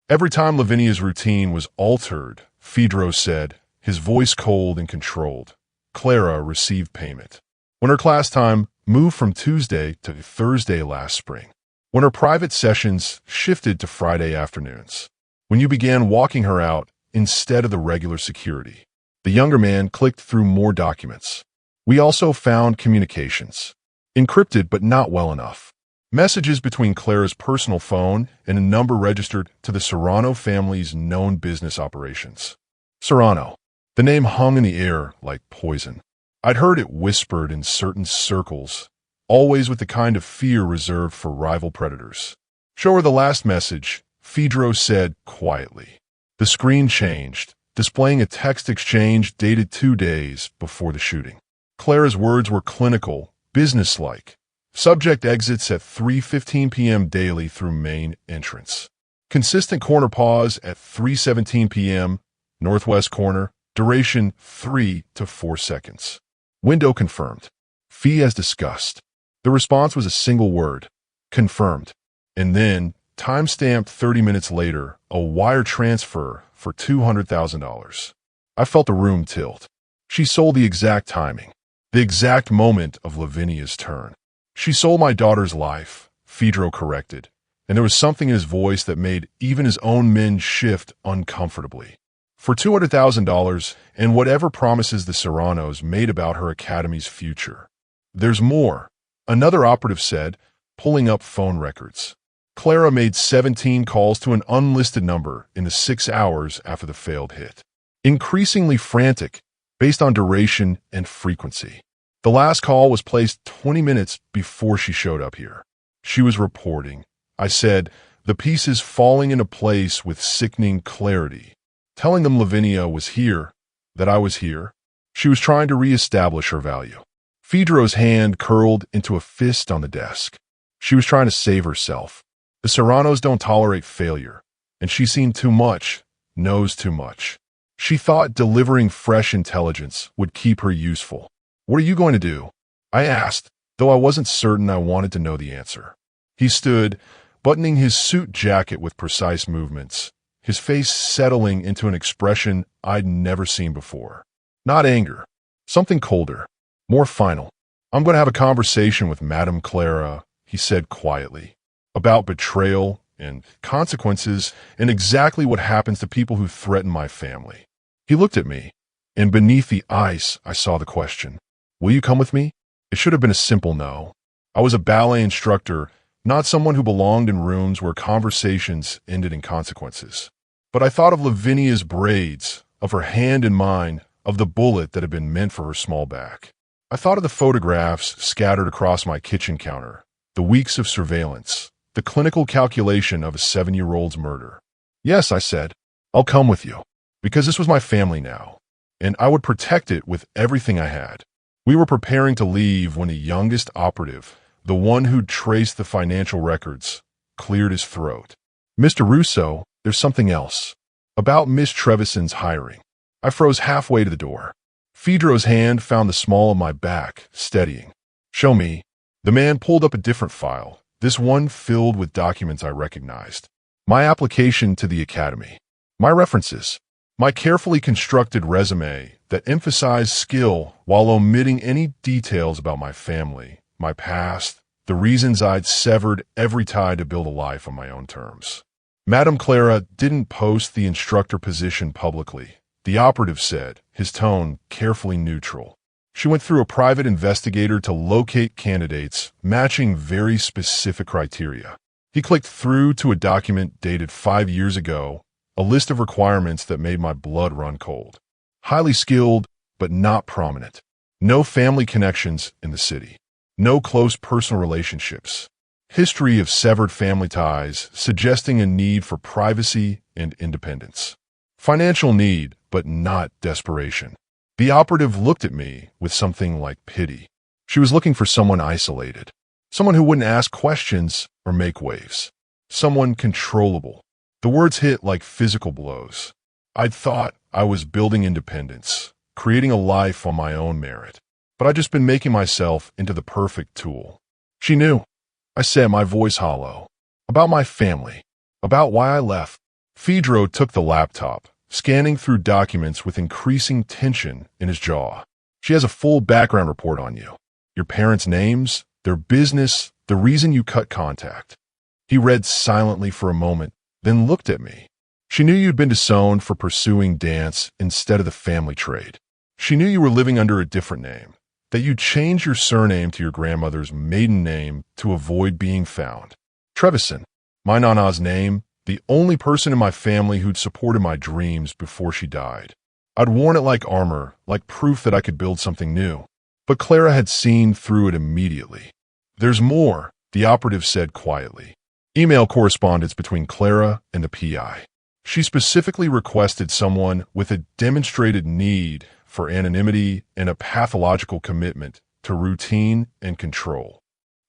Every time Lavinia's routine was altered, Fedro said, his voice cold and controlled, Clara received payment. When her class time moved from Tuesday to Thursday last spring. When her private sessions shifted to Friday afternoons. When you began walking her out instead of the regular security. The younger man clicked through more documents. We also found communications. Encrypted but not well enough. Messages between Clara's personal phone and a number registered to the Serrano family's known business operations. Serrano. The name hung in the air like poison. I'd heard it whispered in certain circles, always with the kind of fear reserved for rival predators. Show her the last message, Fedro said quietly. The screen changed, displaying a text exchange dated 2 days before the shooting. Clara's words were clinical, businesslike. Subject exits at 3:15 p.m. daily through main entrance. Consistent corner pause at 3:17 p.m., northwest corner, duration 3 to 4 seconds. Window confirmed. Fee as discussed. The response was a single word. Confirmed. And then, time-stamped 30 minutes later, a wire transfer for $200,000. I felt the room tilt. She sold the exact timing, the exact moment of Lavinia's turn. She sold my daughter's life, Fedro corrected, and there was something in his voice that made even his own men shift uncomfortably. For $200,000 and whatever promises the Serranos made about her academy's future. There's more, another operative said, pulling up phone records. Clara made 17 calls to an unlisted number in the 6 hours after the failed hit. Increasingly frantic, based on duration and frequency. The last call was placed 20 minutes before she showed up here. She was reporting. I said, the pieces falling into place with sickening clarity, telling them Lavinia was here, that I was here. She was trying to reestablish her value. Fedro's hand curled into a fist on the desk. She was trying to save herself. The Serranos don't tolerate failure, and she's seen too much, knows too much. She thought delivering fresh intelligence would keep her useful. What are you going to do? I asked, though I wasn't certain I wanted to know the answer. He stood, buttoning his suit jacket with precise movements, his face settling into an expression I'd never seen before. Not anger, something colder, more final. I'm going to have a conversation with Madame Clara, he said quietly, about betrayal and consequences and exactly what happens to people who threaten my family. He looked at me, and beneath the ice I saw the question. Will you come with me? It should have been a simple no. I was a ballet instructor, not someone who belonged in rooms where conversations ended in consequences. But I thought of Lavinia's braids, of her hand in mine, of the bullet that had been meant for her small back. I thought of the photographs scattered across my kitchen counter, the weeks of surveillance, the clinical calculation of a 7-year-old's murder. Yes, I said, I'll come with you, because this was my family now, and I would protect it with everything I had. We were preparing to leave when the youngest operative, the one who'd traced the financial records, cleared his throat. Mr. Russo, there's something else. About Miss Trevison's hiring. I froze halfway to the door. Fedro's hand found the small of my back, steadying. Show me. The man pulled up a different file, this one filled with documents I recognized. My application to the academy. My references. My carefully constructed resume that emphasized skill while omitting any details about my family, my past, the reasons I'd severed every tie to build a life on my own terms. Madame Clara didn't post the instructor position publicly, the operative said, his tone carefully neutral. She went through a private investigator to locate candidates matching very specific criteria. He clicked through to a document dated 5 years ago, a list of requirements that made my blood run cold. Highly skilled, but not prominent. No family connections in the city. No close personal relationships. History of severed family ties, suggesting a need for privacy and independence. Financial need, but not desperation. The operative looked at me with something like pity. She was looking for someone isolated. Someone who wouldn't ask questions or make waves. Someone controllable. The words hit like physical blows. I'd thought I was building independence, creating a life on my own merit. But I'd just been making myself into the perfect tool. She knew. I said, my voice hollow. About my family. About why I left. Fedro took the laptop, scanning through documents with increasing tension in his jaw. She has a full background report on you. Your parents' names, their business, the reason you cut contact. He read silently for a moment, then looked at me. She knew you'd been disowned for pursuing dance instead of the family trade. She knew you were living under a different name, that you'd changed your surname to your grandmother's maiden name to avoid being found. Trevison, my nana's name, the only person in my family who'd supported my dreams before she died. I'd worn it like armor, like proof that I could build something new. But Clara had seen through it immediately. There's more, the operative said quietly. Email correspondence between Clara and the PI. She specifically requested someone with a demonstrated need for anonymity and a pathological commitment to routine and control.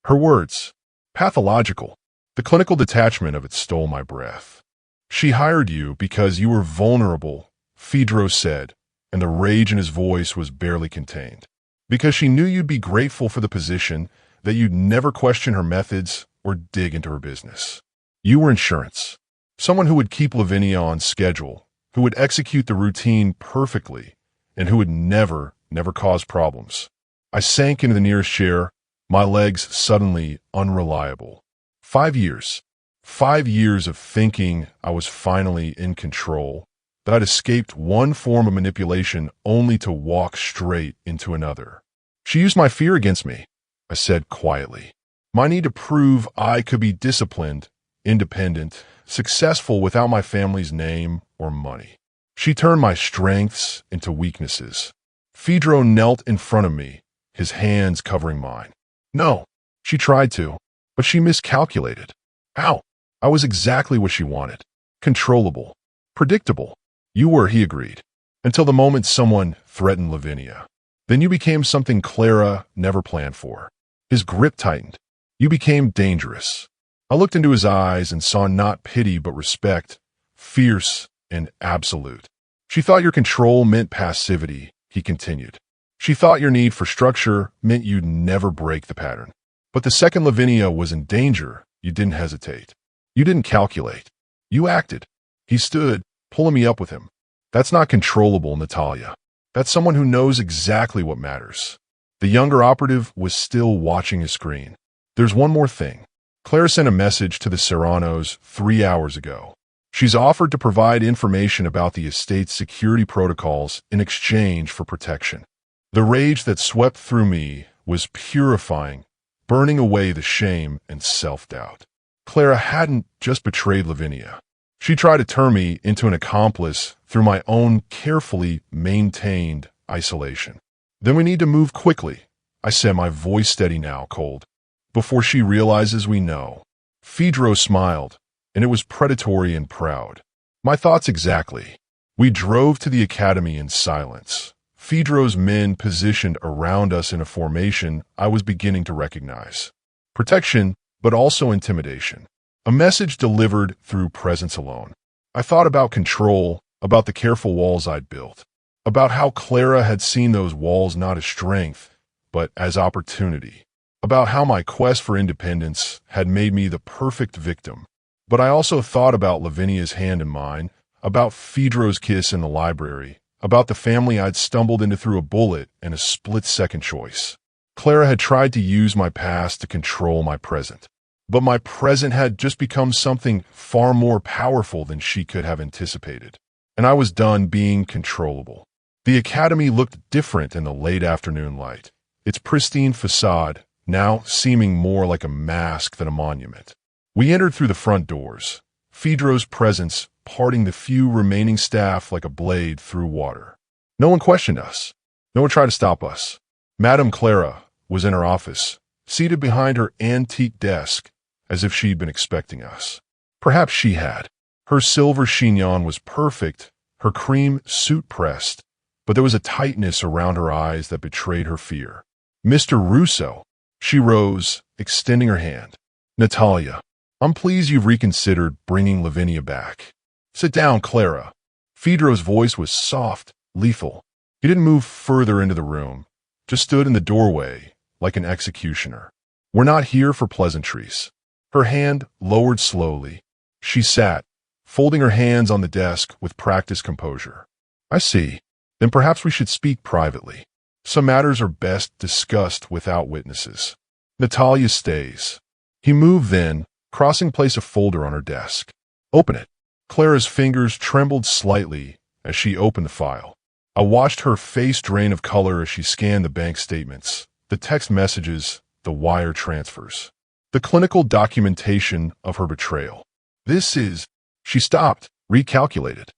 Her words, pathological. The clinical detachment of it stole my breath. She hired you because you were vulnerable, Fedro said, and the rage in his voice was barely contained. Because she knew you'd be grateful for the position, that you'd never question her methods or dig into her business. You were insurance. Someone who would keep Lavinia on schedule, who would execute the routine perfectly, and who would never never caused problems. I sank into the nearest chair, my legs suddenly unreliable. 5 years. 5 years of thinking I was finally in control, that I'd escaped one form of manipulation only to walk straight into another. She used my fear against me, I said quietly. My need to prove I could be disciplined, independent, successful without my family's name or money. She turned my strengths into weaknesses. Fedro knelt in front of me, his hands covering mine. No, she tried to, but she miscalculated. How? I was exactly what she wanted. Controllable. Predictable. You were, he agreed. Until the moment someone threatened Lavinia. Then you became something Clara never planned for. His grip tightened. You became dangerous. I looked into his eyes and saw not pity but respect, fierce and absolute. She thought your control meant passivity, he continued. She thought your need for structure meant you'd never break the pattern. But the second Lavinia was in danger, you didn't hesitate. You didn't calculate. You acted. He stood, pulling me up with him. That's not controllable, Natalia. That's someone who knows exactly what matters. The younger operative was still watching his screen. There's one more thing. Clara sent a message to the Serranos 3 hours ago. She's offered to provide information about the estate's security protocols in exchange for protection. The rage that swept through me was purifying, burning away the shame and self-doubt. Clara hadn't just betrayed Lavinia. She tried to turn me into an accomplice through my own carefully maintained isolation. Then we need to move quickly, I said, my voice steady now, cold. Before she realizes we know. Fedro smiled, and it was predatory and proud. My thoughts exactly. We drove to the academy in silence. Fedro's men positioned around us in a formation I was beginning to recognize. Protection, but also intimidation. A message delivered through presence alone. I thought about control, about the careful walls I'd built, about how Clara had seen those walls not as strength, but as opportunity, about how my quest for independence had made me the perfect victim. But I also thought about Lavinia's hand in mine, about Fedro's kiss in the library, about the family I'd stumbled into through a bullet and a split-second choice. Clara had tried to use my past to control my present. But my present had just become something far more powerful than she could have anticipated. And I was done being controllable. The academy looked different in the late afternoon light, its pristine facade now seeming more like a mask than a monument. We entered through the front doors, Fedro's presence parting the few remaining staff like a blade through water. No one questioned us. No one tried to stop us. Madame Clara was in her office, seated behind her antique desk, as if she'd been expecting us. Perhaps she had. Her silver chignon was perfect, her cream suit pressed, but there was a tightness around her eyes that betrayed her fear. Mr. Russo. She rose, extending her hand. Natalia, I'm pleased you've reconsidered bringing Lavinia back. Sit down, Clara. Fedro's voice was soft, lethal. He didn't move further into the room, just stood in the doorway like an executioner. We're not here for pleasantries. Her hand lowered slowly. She sat, folding her hands on the desk with practiced composure. I see. Then perhaps we should speak privately. Some matters are best discussed without witnesses. Natalia stays. He moved then, crossing place a folder on her desk. Open it. Clara's fingers trembled slightly as she opened the file. I watched her face drain of color as she scanned the bank statements, the text messages, the wire transfers. The clinical documentation of her betrayal. This is... She stopped, recalculated.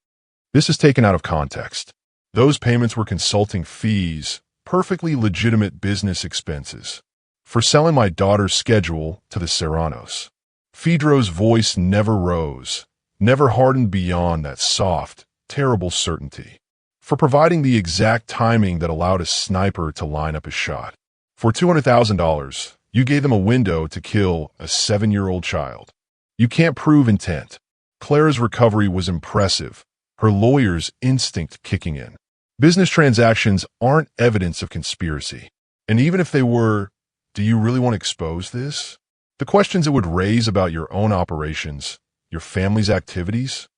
This is taken out of context. Those payments were consulting fees, perfectly legitimate business expenses, for selling my daughter's schedule to the Serranos. Fedro's voice never rose, never hardened beyond that soft, terrible certainty. For providing the exact timing that allowed a sniper to line up a shot. For $200,000, you gave them a window to kill a 7-year-old child. You can't prove intent. Clara's recovery was impressive, her lawyer's instinct kicking in. Business transactions aren't evidence of conspiracy. And even if they were, do you really want to expose this? The questions it would raise about your own operations, your family's activities?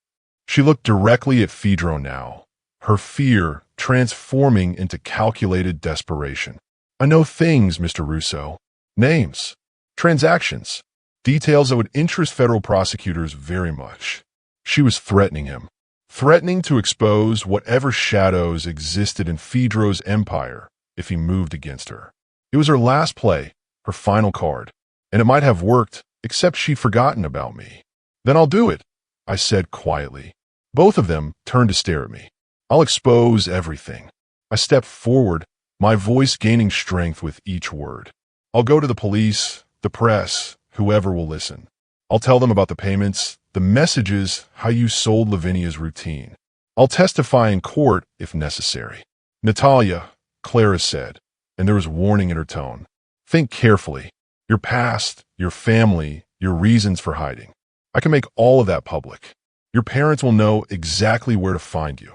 She looked directly at Fedro now, her fear transforming into calculated desperation. I know things, Mr. Russo. Names, transactions, details that would interest federal prosecutors very much. She was threatening him, threatening to expose whatever shadows existed in Fedro's empire if he moved against her. It was her last play, her final card, and it might have worked, except she'd forgotten about me. Then I'll do it, I said quietly. Both of them turned to stare at me. I'll expose everything. I stepped forward, my voice gaining strength with each word. I'll go to the police, the press, whoever will listen. I'll tell them about the payments, the messages, how you sold Lavinia's routine. I'll testify in court if necessary. Natalia, Clara said, and there was warning in her tone. Think carefully. Your past, your family, your reasons for hiding. I can make all of that public. Your parents will know exactly where to find you.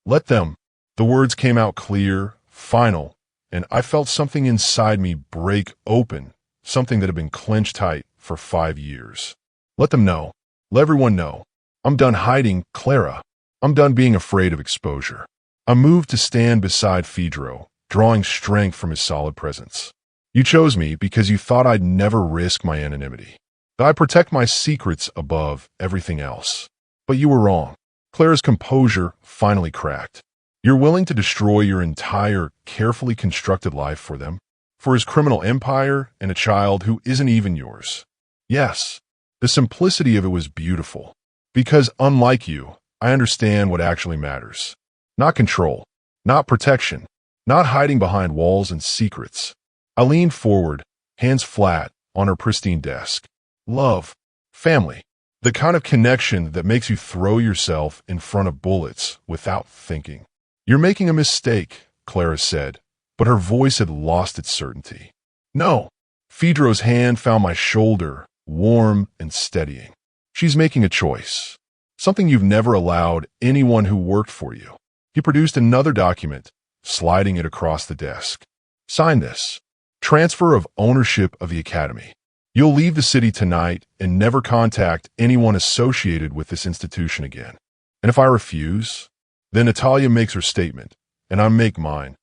Let them. The words came out clear, final, and I felt something inside me break open, something that had been clenched tight for 5 years. Let them know. Let everyone know. I'm done hiding, Clara. I'm done being afraid of exposure. I moved to stand beside Fedro, drawing strength from his solid presence. You chose me because you thought I'd never risk my anonymity, that I'd protect my secrets above everything else. But you were wrong. Clara's composure finally cracked. You're willing to destroy your entire, carefully constructed life for them? For his criminal empire and a child who isn't even yours? Yes. The simplicity of it was beautiful. Because unlike you, I understand what actually matters. Not control. Not protection. Not hiding behind walls and secrets. I leaned forward, hands flat, on her pristine desk. Love. Family. The kind of connection that makes you throw yourself in front of bullets without thinking. You're making a mistake, Clara said, but her voice had lost its certainty. No. Fedro's hand found my shoulder, warm and steadying. She's making a choice. Something you've never allowed anyone who worked for you. He produced another document, sliding it across the desk. Sign this. Transfer of ownership of the academy. You'll leave the city tonight and never contact anyone associated with this institution again. And if I refuse, then Natalia makes her statement, and I make mine.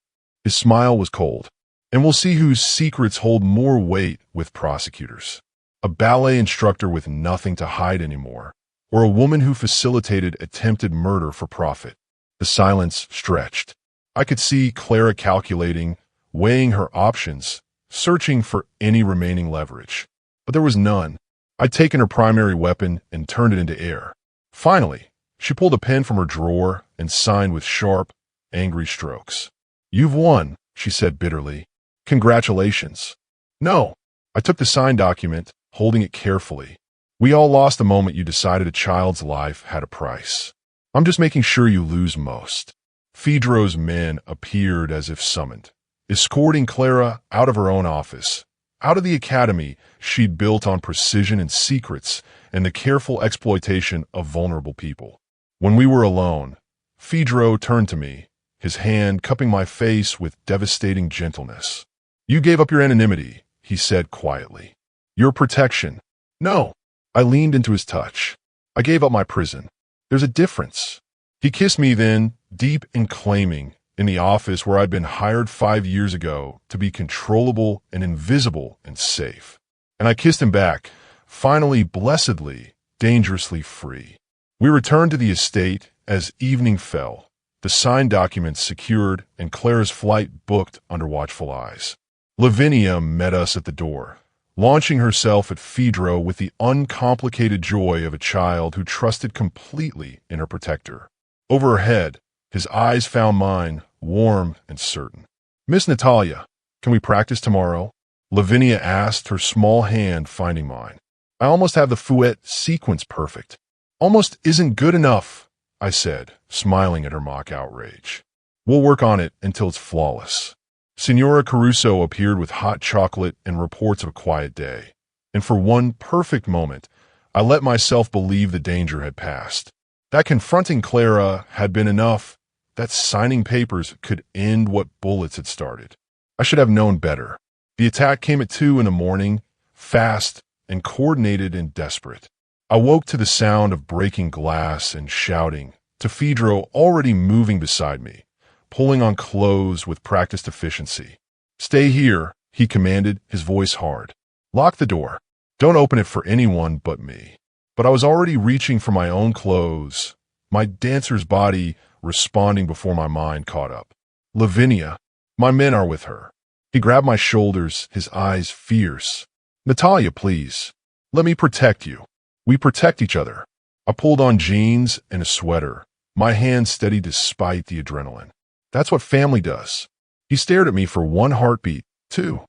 His smile was cold. And we'll see whose secrets hold more weight with prosecutors. A ballet instructor with nothing to hide anymore, or a woman who facilitated attempted murder for profit. The silence stretched. I could see Clara calculating, weighing her options, searching for any remaining leverage. But there was none. I'd taken her primary weapon and turned it into air. Finally, she pulled a pen from her drawer and signed with sharp, angry strokes. You've won, she said bitterly. Congratulations. No. I took the signed document, holding it carefully. We all lost the moment you decided a child's life had a price. I'm just making sure you lose most. Fedro's men appeared as if summoned, escorting Clara out of her own office, out of the academy she'd built on precision and secrets and the careful exploitation of vulnerable people. When we were alone, Fedro turned to me, his hand cupping my face with devastating gentleness. You gave up your anonymity, he said quietly. Your protection. No. I leaned into his touch. I gave up my prison. There's a difference. He kissed me then, deep and claiming, in the office where I'd been hired 5 years ago to be controllable and invisible and safe. And I kissed him back, finally, blessedly, dangerously free. We returned to the estate as evening fell, the signed documents secured and Clara's flight booked under watchful eyes. Lavinia met us at the door, launching herself at Fedro with the uncomplicated joy of a child who trusted completely in her protector. Over her head, his eyes found mine, warm and certain. Miss Natalia, can we practice tomorrow? Lavinia asked, her small hand finding mine. I almost have the fouette sequence perfect. Almost isn't good enough, I said, smiling at her mock outrage. We'll work on it until it's flawless. Signora Caruso appeared with hot chocolate and reports of a quiet day. And for one perfect moment, I let myself believe the danger had passed. That confronting Clara had been enough. That signing papers could end what bullets had started. I should have known better. The attack came at 2 a.m, fast and coordinated and desperate. I woke to the sound of breaking glass and shouting, to Fedro already moving beside me, pulling on clothes with practiced efficiency. "Stay here," he commanded, his voice hard. "Lock the door. Don't open it for anyone but me." But I was already reaching for my own clothes, my dancer's body responding before my mind caught up. "Lavinia, my men are with her." He grabbed my shoulders, his eyes fierce. "Natalia, please. Let me protect you. We protect each other." I pulled on jeans and a sweater, my hands steady despite the adrenaline. "That's what family does." He stared at me for one heartbeat, two,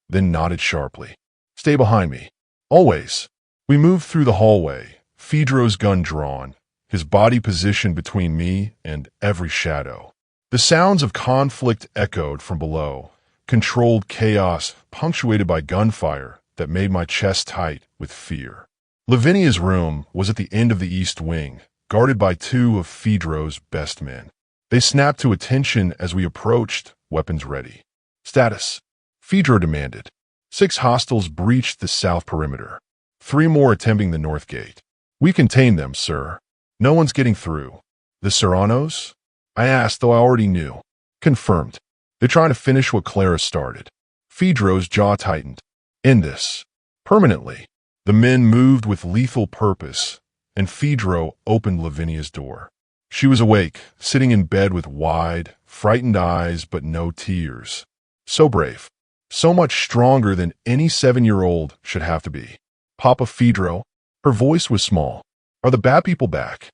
then nodded sharply. "Stay behind me. Always." We moved through the hallway, Fedro's gun drawn, his body positioned between me and every shadow. The sounds of conflict echoed from below, controlled chaos punctuated by gunfire that made my chest tight with fear. Lavinia's room was at the end of the east wing, guarded by two of Fedro's best men. They snapped to attention as we approached, weapons ready. "Status," Fedro demanded. 6 hostiles breached the south perimeter. 3 more attempting the north gate. "We contained them, sir. No one's getting through." "The Serranos?" I asked, though I already knew. "Confirmed. They're trying to finish what Clara started." Fedro's jaw tightened. "End this. Permanently." The men moved with lethal purpose, and Fedro opened Lavinia's door. She was awake, sitting in bed with wide, frightened eyes but no tears. So brave. So much stronger than any 7-year-old should have to be. "Papa Fedro," her voice was small. "Are the bad people back?"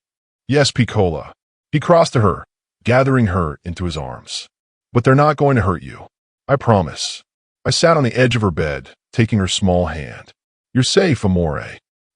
"Yes, Piccola." He crossed to her, gathering her into his arms. "But they're not going to hurt you. I promise." I sat on the edge of her bed, taking her small hand. "You're safe, amore.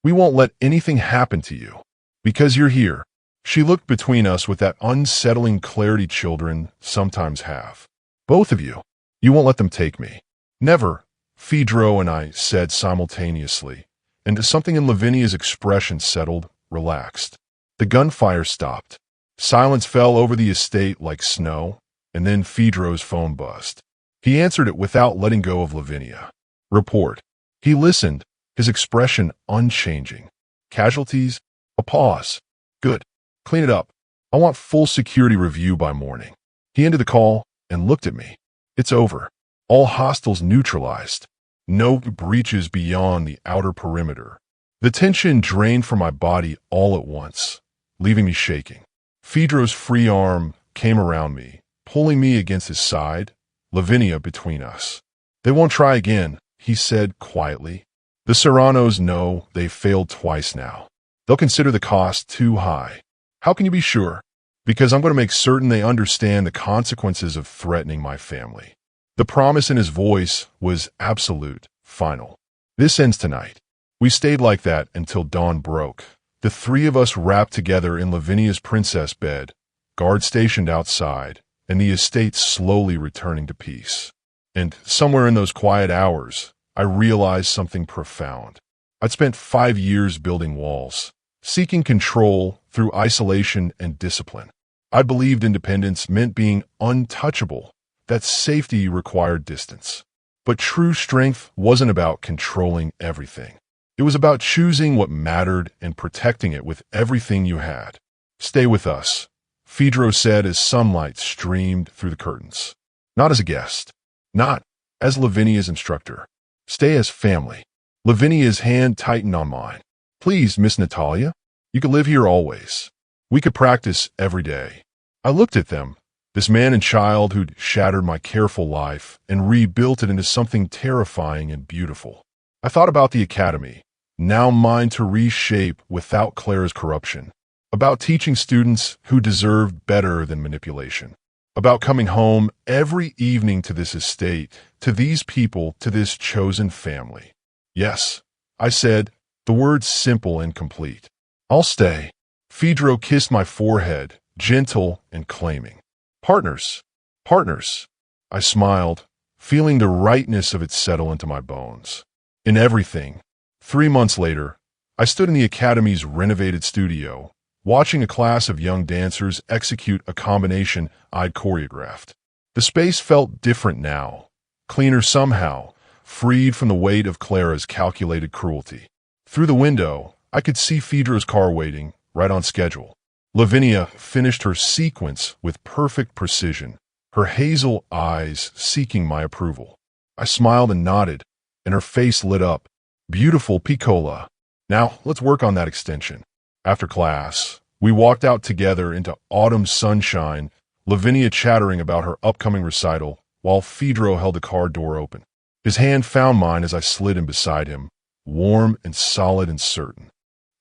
We won't let anything happen to you. Because you're here." She looked between us with that unsettling clarity children sometimes have. "Both of you. You won't let them take me." "Never," Fedro and I said simultaneously, and something in Lavinia's expression settled, relaxed. The gunfire stopped. Silence fell over the estate like snow, and then Fedro's phone buzzed. He answered it without letting go of Lavinia. "Report." He listened, his expression unchanging. "Casualties?" A pause. "Good. Clean it up. I want full security review by morning." He ended the call and looked at me. "It's over. All hostiles neutralized. No breaches beyond the outer perimeter." The tension drained from my body all at once, leaving me shaking. Fedro's free arm came around me, pulling me against his side, Lavinia between us. "They won't try again," he said quietly. "The Serranos know they've failed twice now. They'll consider the cost too high." "How can you be sure?" "Because I'm going to make certain they understand the consequences of threatening my family." The promise in his voice was absolute, final. "This ends tonight." We stayed like that until dawn broke. The 3 of us wrapped together in Lavinia's princess bed, guards stationed outside, and the estate slowly returning to peace. And somewhere in those quiet hours, I realized something profound. I'd spent 5 years building walls, seeking control through isolation and discipline. I believed independence meant being untouchable, that safety required distance. But true strength wasn't about controlling everything. It was about choosing what mattered and protecting it with everything you had. "Stay with us," Fedro said as sunlight streamed through the curtains. "Not as a guest. Not as Lavinia's instructor. Stay as family." Lavinia's hand tightened on mine. "Please, Miss Natalia, you could live here always. We could practice every day." I looked at them, this man and child who'd shattered my careful life and rebuilt it into something terrifying and beautiful. I thought about the academy, now mine to reshape without Clara's corruption. About teaching students who deserved better than manipulation. About coming home every evening to this estate, to these people, to this chosen family. "Yes," I said, the words simple and complete. "I'll stay." Fedro kissed my forehead, gentle and claiming. "Partners, partners." I smiled, feeling the rightness of it settle into my bones. In everything. 3 months later, I stood in the academy's renovated studio, watching a class of young dancers execute a combination I'd choreographed. The space felt different now, cleaner somehow, freed from the weight of Clara's calculated cruelty. Through the window, I could see Fedro's car waiting, right on schedule. Lavinia finished her sequence with perfect precision, her hazel eyes seeking my approval. I smiled and nodded, and her face lit up. Beautiful piccola. Now, let's work on that extension. After class, we walked out together into autumn sunshine, Lavinia chattering about her upcoming recital, while Phaedro held the car door open. His hand found mine as I slid in beside him, warm and solid and certain.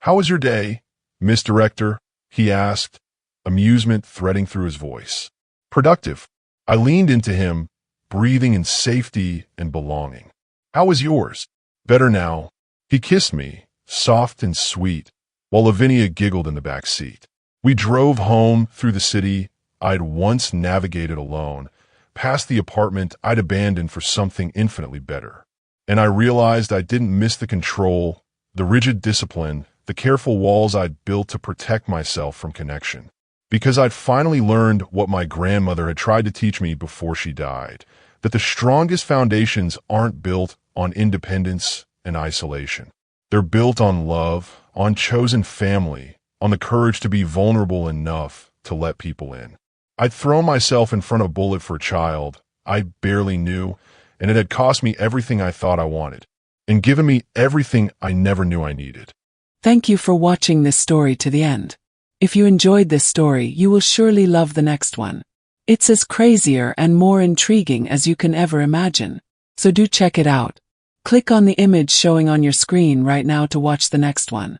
"How was your day, Miss Director?" he asked, amusement threading through his voice. "Productive." I leaned into him, breathing in safety and belonging. "How was yours?" "Better now." He kissed me, soft and sweet, while Lavinia giggled in the back seat. We drove home through the city I'd once navigated alone, past the apartment I'd abandoned for something infinitely better. And I realized I didn't miss the control, the rigid discipline, the careful walls I'd built to protect myself from connection. Because I'd finally learned what my grandmother had tried to teach me before she died, that the strongest foundations aren't built on independence and isolation. They're built on love, on chosen family, on the courage to be vulnerable enough to let people in. I'd thrown myself in front of a bullet for a child I barely knew, and it had cost me everything I thought I wanted, and given me everything I never knew I needed. Thank you for watching this story to the end. If you enjoyed this story, you will surely love the next one. It's as crazier and more intriguing as you can ever imagine. So do check it out. Click on the image showing on your screen right now to watch the next one.